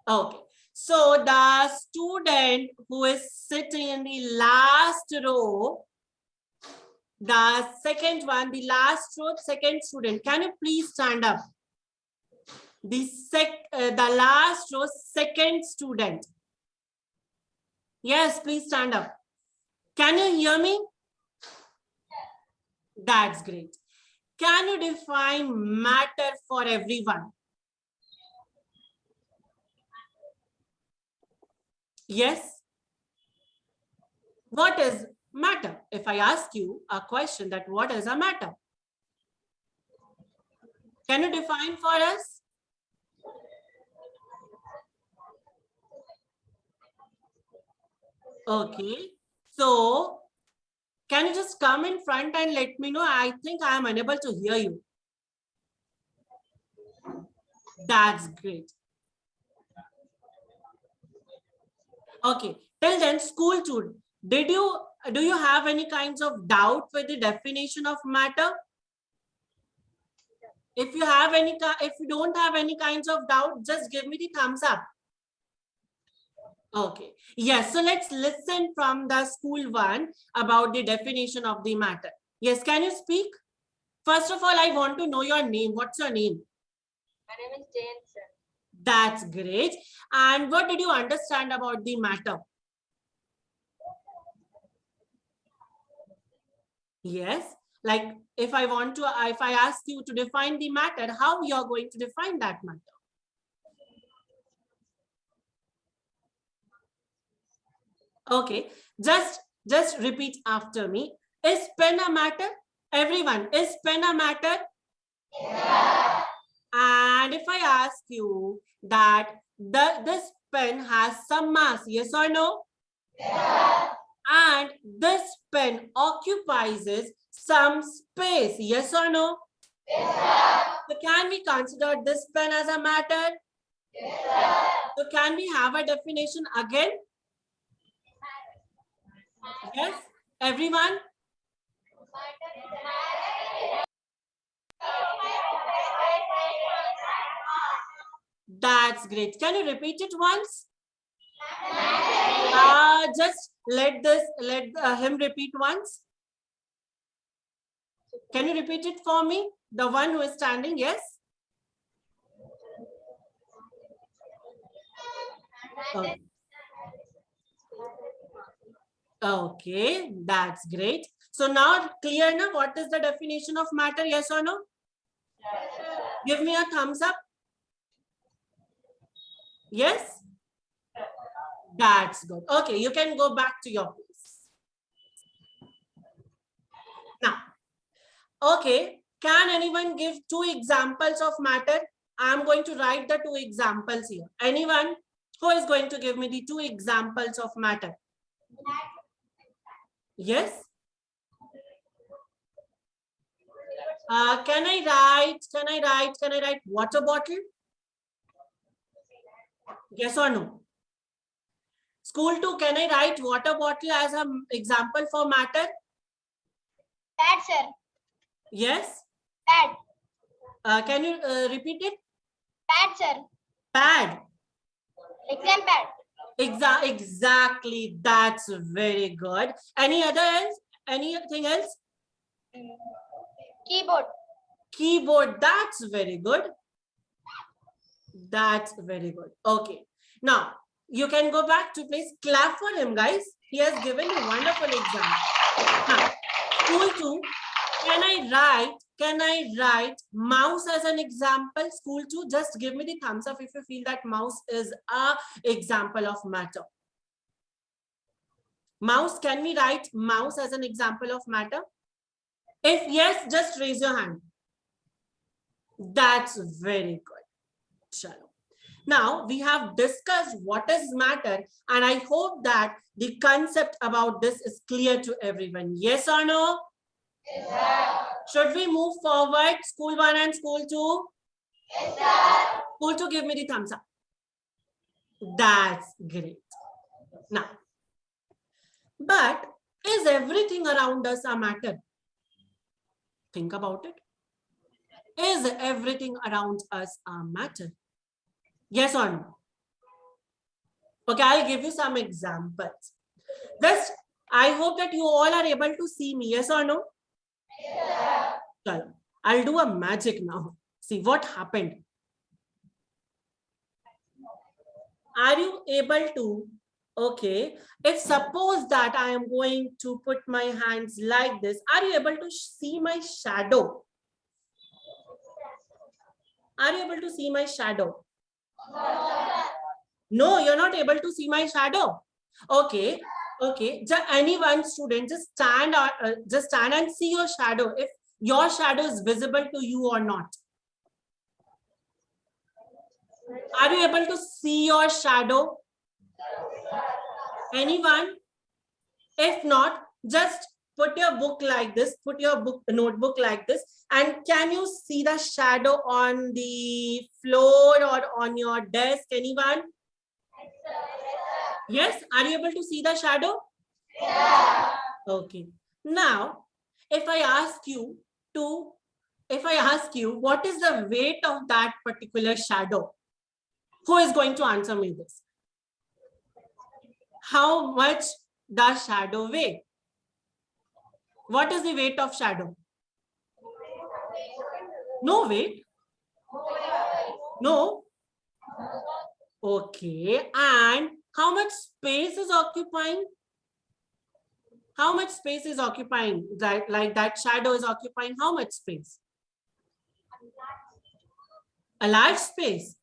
Okay. So the student who is sitting in the last row, the second one, the last row, second student, can you please stand up? The last row, second student. Yes, please stand up. Can you hear me? That's great. Can you define matter for everyone? Yes. What is matter? If I ask you a question that what is a matter? Can you define for us? Okay. So can you just come in front and let me know? I think I am unable to hear you. That's great. Okay. Till then, school tour. Do you have any kinds of doubt with the definition of matter? If you have any, if you don't have any kinds of doubt, just give me the thumbs up. Okay. Yes. So let's listen from the school one about the definition of the matter. Yes. Can you speak? First of all, I want to know your name. What's your name? My name is Jane, sir. That's great. And what did you understand about the matter? Yes. Like if I ask you to define the matter, how you're going to define that matter? Okay. Just repeat after me. Is pen a matter? Everyone, is pen a matter? Yeah. And if I ask you that this pen has some mass, yes or no? Yeah. And this pen occupies some space, yes or no? Yeah. So can we consider this pen as a matter? Yeah. So can we have a definition again? Yes, everyone? That's great. Can you repeat it once? Just let him repeat once. Can you repeat it for me? The one who is standing, yes? Okay. Okay, that's great. So now clear now what is the definition of matter, yes or no? Give me a thumbs up. Yes? That's good. Okay, you can go back to your place. Now, okay, can anyone give 2 examples of matter? I'm going to write the 2 examples here. Anyone who is going to give me the 2 examples of matter? Yes? Can I write water bottle? Yes or no? School 2, can I write water bottle as an example for matter? Pad, sir. Yes? Pad. Can you repeat it? Pad, sir. Pad. Exam pad. Exactly. That's very good. Any other else? Anything else? Keyboard. Keyboard. That's very good. That's very good. Okay. Now, you can go back to place. Clap for him, guys. He has given a wonderful example. Now, school 2, can I write mouse as an example? School 2, just give me the thumbs up if you feel that mouse is a example of matter. Mouse, can we write mouse as an example of matter? If yes, just raise your hand. That's very good. Chalo. Now we have discussed what is matter, and I hope that the concept about this is clear to everyone. Yes or no? Yes. Should we move forward? School 1 and school 2? Yes, sir. School 2, give me the thumbs up. That's great. Now, but is everything around us a matter? Think about it. Is everything around us a matter? Yes or no? Okay, I'll give you some examples. Just, I hope that you all are able to see me. Yes or no? Yes. I'll do a magic now. See what happened. Are you able to? Okay. If suppose that I am going to put my hands like this, are you able to see my shadow? Are you able to see my shadow? No, you're not able to see my shadow. Okay. Okay. Just any one student, just stand and see your shadow. If your shadow is visible to you or not. Are you able to see your shadow? Anyone? If not, just put your book like this, put your notebook like this, and can you see the shadow on the floor or on your desk? Anyone? Yes, are you able to see the shadow? Okay. Now, if I ask you what is the weight of that particular shadow, who is going to answer me this? How much does shadow weigh? What is the weight of shadow? No weight? No? Okay. And how much space is occupying? How much space is occupying? Like that shadow is occupying how much space? A large space.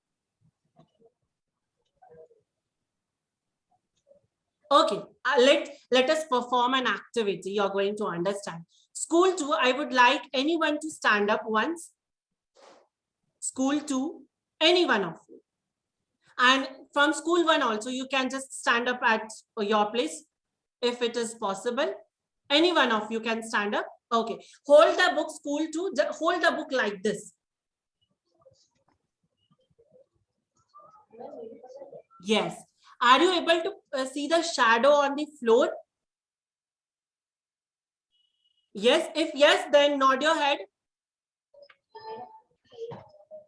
Okay, let us perform an activity. You're going to understand. School 2, I would like anyone to stand up once. School 2, any one of you. And from school 1 also, you can just stand up at your place if it is possible. Any one of you can stand up. Okay, hold the book, school 2, hold the book like this. Yes. Are you able to see the shadow on the floor? Yes. If yes, then nod your head.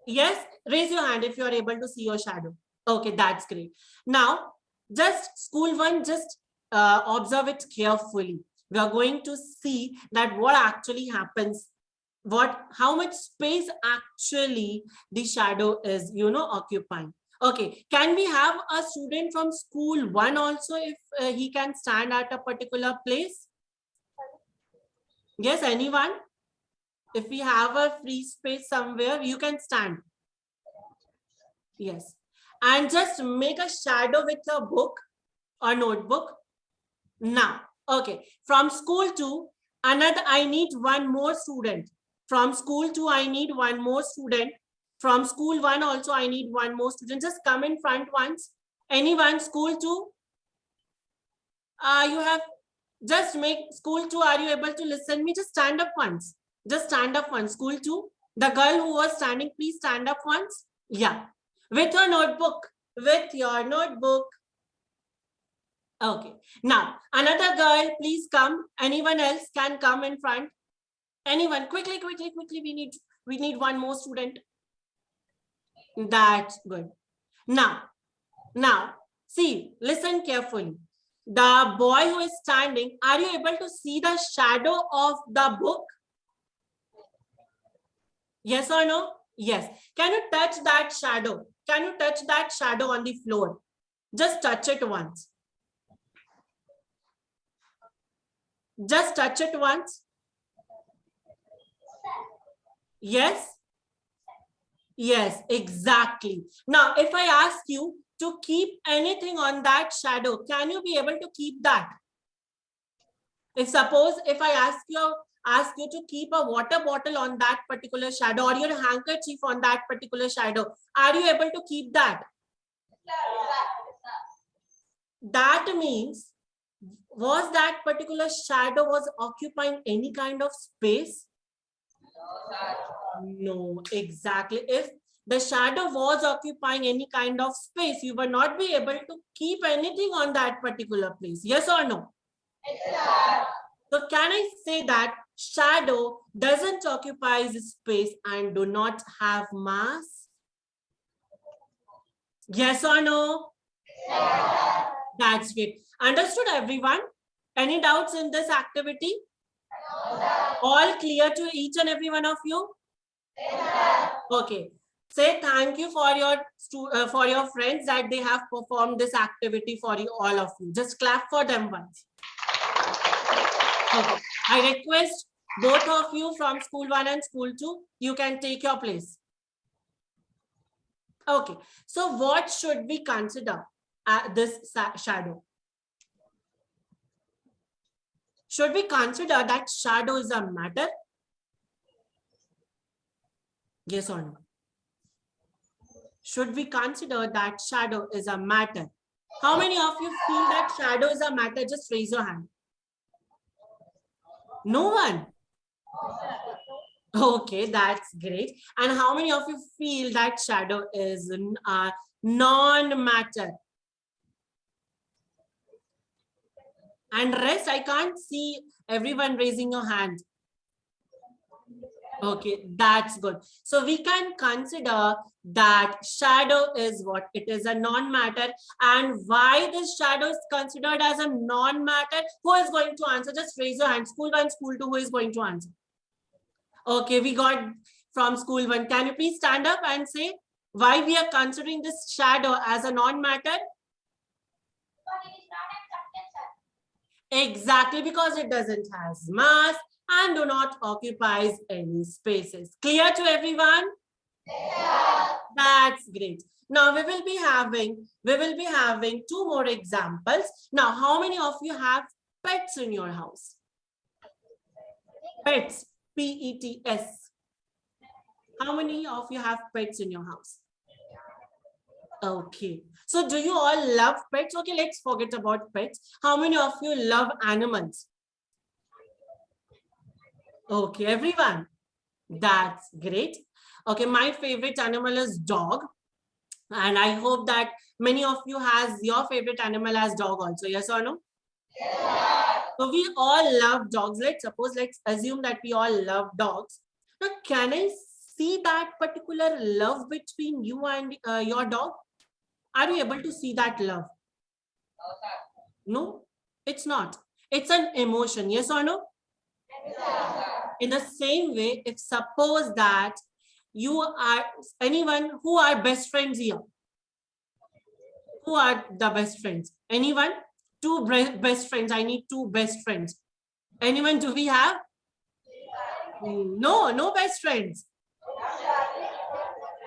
Yes. Raise your hand if you are able to see your shadow. Okay, that's great. Now, just school 1, just observe it carefully. We are going to see that what actually happens, how much space actually the shadow is, occupying. Okay, can we have a student from school 1 also if he can stand at a particular place? Yes, anyone? If we have a free space somewhere, you can stand. Yes. And just make a shadow with a book or notebook. Now, okay, from school 2, I need one more student. From school 2, I need one more student. From school 1 also, I need one more student. Just come in front once. Anyone, school 2? You have just make school 2. Are you able to listen me? Just stand up once. Just stand up once. School 2. The girl who was standing, please stand up once. Yeah. With your notebook. With your notebook. Okay. Now, another girl, please come. Anyone else can come in front. Anyone, quickly. We need one more student. That's good. Now, see, listen carefully. The boy who is standing, are you able to see the shadow of the book? Yes or no? Yes. Can you touch that shadow? Can you touch that shadow on the floor? Just touch it once. Just touch it once. Yes? Yes, exactly. Now, if I ask you to keep anything on that shadow, can you be able to keep that? If I ask you to keep a water bottle on that particular shadow or your handkerchief on that particular shadow, are you able to keep that? That means, was that particular shadow was occupying any kind of space? No, exactly. If the shadow was occupying any kind of space, you will not be able to keep anything on that particular place. Yes or no? Yes. So can I say that shadow doesn't occupy space and do not have mass? Yes or no? Yes. That's great. Understood, everyone? Any doubts in this activity? No, all clear to each and every one of you? Yes. Okay. Say thank you for your friends that they have performed this activity for you, all of you. Just clap for them once. Okay. I request both of you from school 1 and school 2, you can take your place. Okay. So what should we consider this shadow? Should we consider that shadow is a matter? Yes or no? should we consider that shadow is a matter? How many of you feel that shadow is a matter? Just raise your hand. No one. Okay, that's great. And how many of you feel that shadow is non-matter? And rest, I can't see everyone raising your hand. Okay, that's good. So we can consider that shadow is what? It is a non-matter. And why this shadow is considered as a non-matter? Who is going to answer? Just raise your hand. School 1, school 2, who is going to answer? Okay, we got from school 1. Can you please stand up and say why we are considering this shadow as a non-matter? But it is not a substance, sir. Exactly, because it doesn't has mass and do not occupies any spaces. Clear to everyone? Yeah. That's great. Now we will be having 2 more examples. Now, how many of you have pets in your house? Pets, P-E-T-S. How many of you have pets in your house? Okay. So do you all love pets? Okay, let's forget about pets. How many of you love animals? Okay, everyone. That's great. Okay, my favorite animal is dog. And I hope that many of you has your favorite animal as dog also. Yes or no? Yeah. So we all love dogs. Let's assume that we all love dogs. Now, can I see that particular love between you and your dog? Are you able to see that love? No, it's not. It's an emotion. Yes or no? In the same way, if suppose that you are anyone who are best friends here, who are the best friends? Anyone? Two best friends. I need 2 best friends. Anyone do we have? No, no best friends.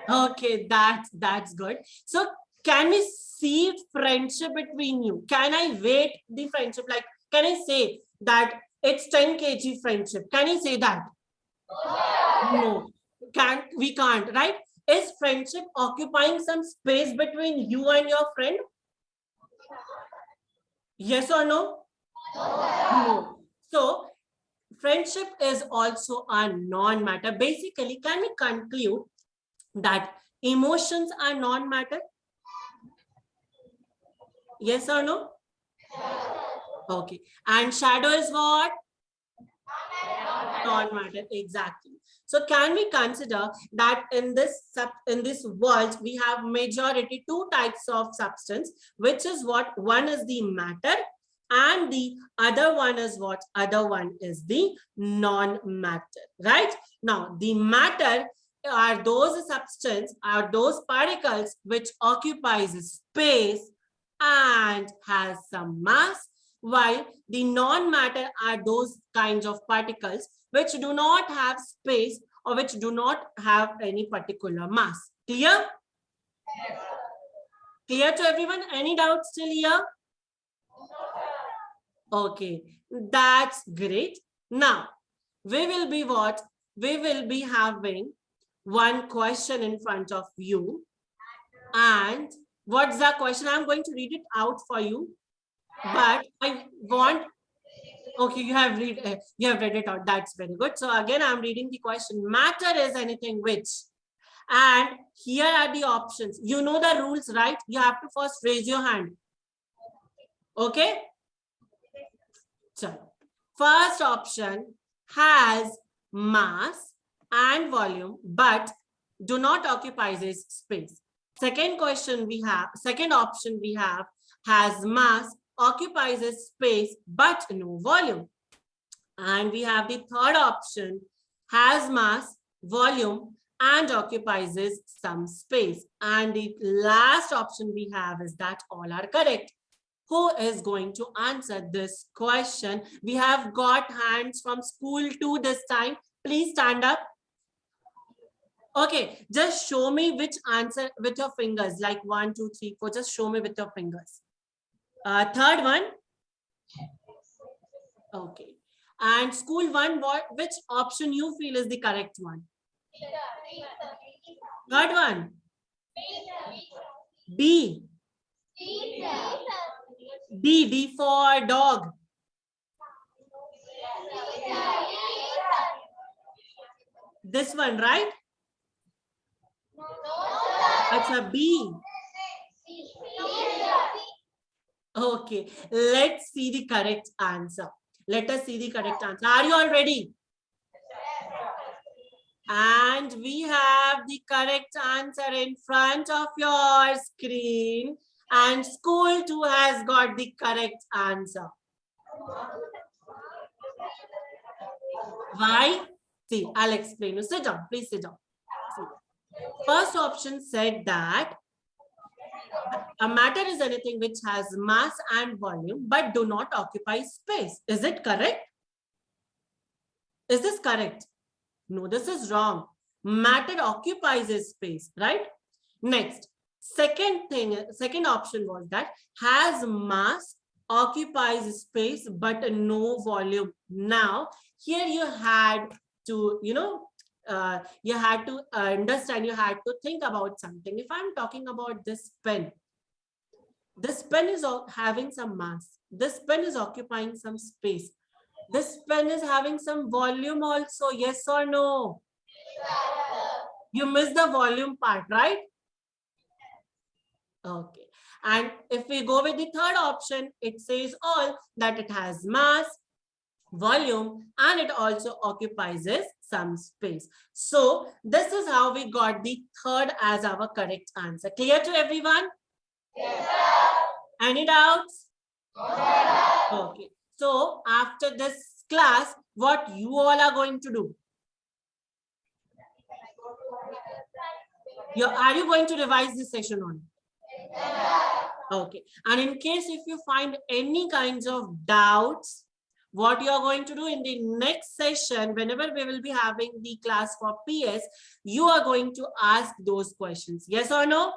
Okay, that's good. So can we see friendship between you? Can I weight the friendship? Like, can I say that it's 10 kg friendship? Can I say that? No, we can't, right? Is friendship occupying some space between you and your friend? Yes or no? No. So friendship is also a non-matter. Basically, can we conclude that emotions are non-matter? Yes or no? Okay. And shadow is what? Non-matter. Exactly. So can we consider that in this world we have majority 2 types of substance, which is what? One is the matter and the other one is what? Other one is the non-matter, right? Now the matter are those substance, are those particles which occupies space and has some mass, while the non-matter are those kinds of particles which do not have space or which do not have any particular mass. Clear? Clear to everyone? Any doubts still here? Okay, that's great. Now, we will be what? We will be having one question in front of you. And what's the question? I'm going to read it out for you. But I want, okay, you have read it out. That's very good. So again, I'm reading the question. Matter is anything which, and here are the options. You know the rules, right? You have to first raise your hand. Okay. So first option has mass and volume, but do not occupy this space. Second option we have has mass, occupies a space, but no volume. And we have the third option, has mass, volume, and occupies some space. And the last option we have is that all are correct. Who is going to answer this question? We have got hands from school 2 this time. Please stand up. Okay, just show me which answer with your fingers, like 1, 2, 3, 4. Just show me with your fingers. Third one. Okay. And school 1, which option you feel is the correct one? Third one. B. D. D for dog. This one, right? Acha, B. Okay, let's see the correct answer. Let us see the correct answer. Are you all ready? And we have the correct answer in front of your screen. And school too has got the correct answer. Why? See, I'll explain you. Sit down, please sit down. See. First option said that a matter is anything which has mass and volume but do not occupy space. Is it correct? Is this correct? No, this is wrong. Matter occupies a space, right? Next, second option was that has mass, occupies space, but no volume. Now, here you had to, you had to understand, you had to think about something. If I'm talking about this pen is having some mass. This pen is occupying some space. This pen is having some volume also, yes or no? You missed the volume part, right? Okay. And if we go with the third option, it says all that it has mass, volume, and it also occupies some space. So this is how we got the third as our correct answer. Clear to everyone? Yes, sir. Any doubts? Yes. Okay. So after this class, what you all are going to do? Are you going to revise this session on? Okay. And in case if you find any kinds of doubts, what you are going to do in the next session, whenever we will be having the class for PS, you are going to ask those questions. Yes or no?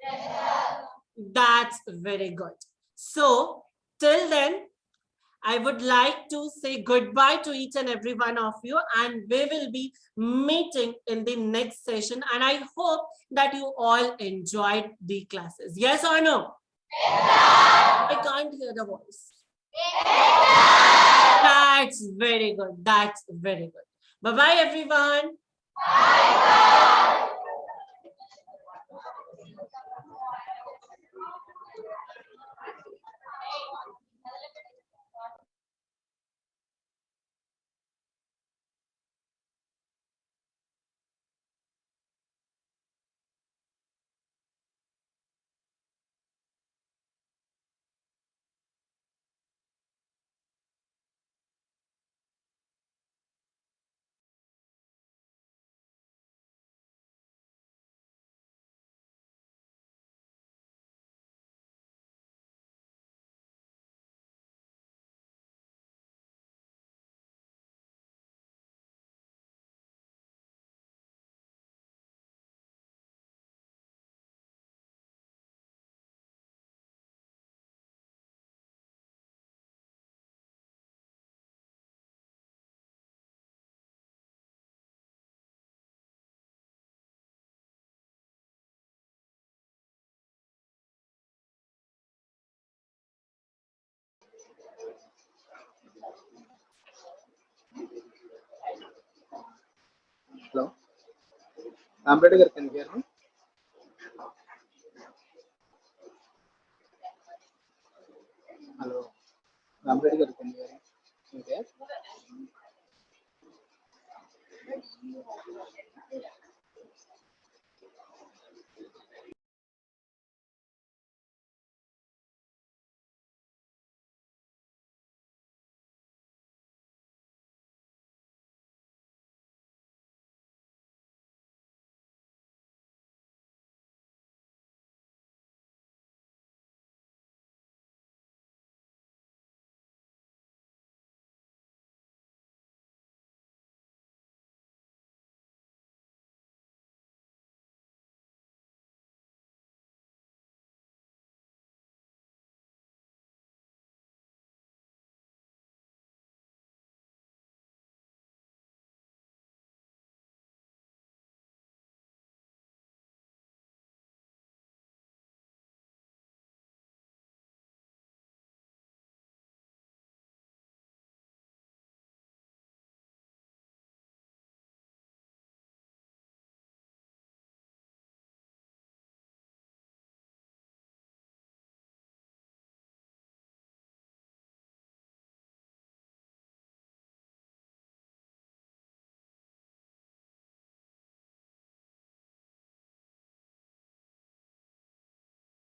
Yes. That's very good. So till then, I would like to say goodbye to each and every one of you, and we will be meeting in the next session. And I hope that you all enjoyed the classes. Yes or no? Yes. I can't hear the voice. Yes. That's very good. That's very good. Bye-bye, everyone. Bye. Hello. Ambedkar, can you hear me? Hello. Ambedkar, can you hear me? Okay.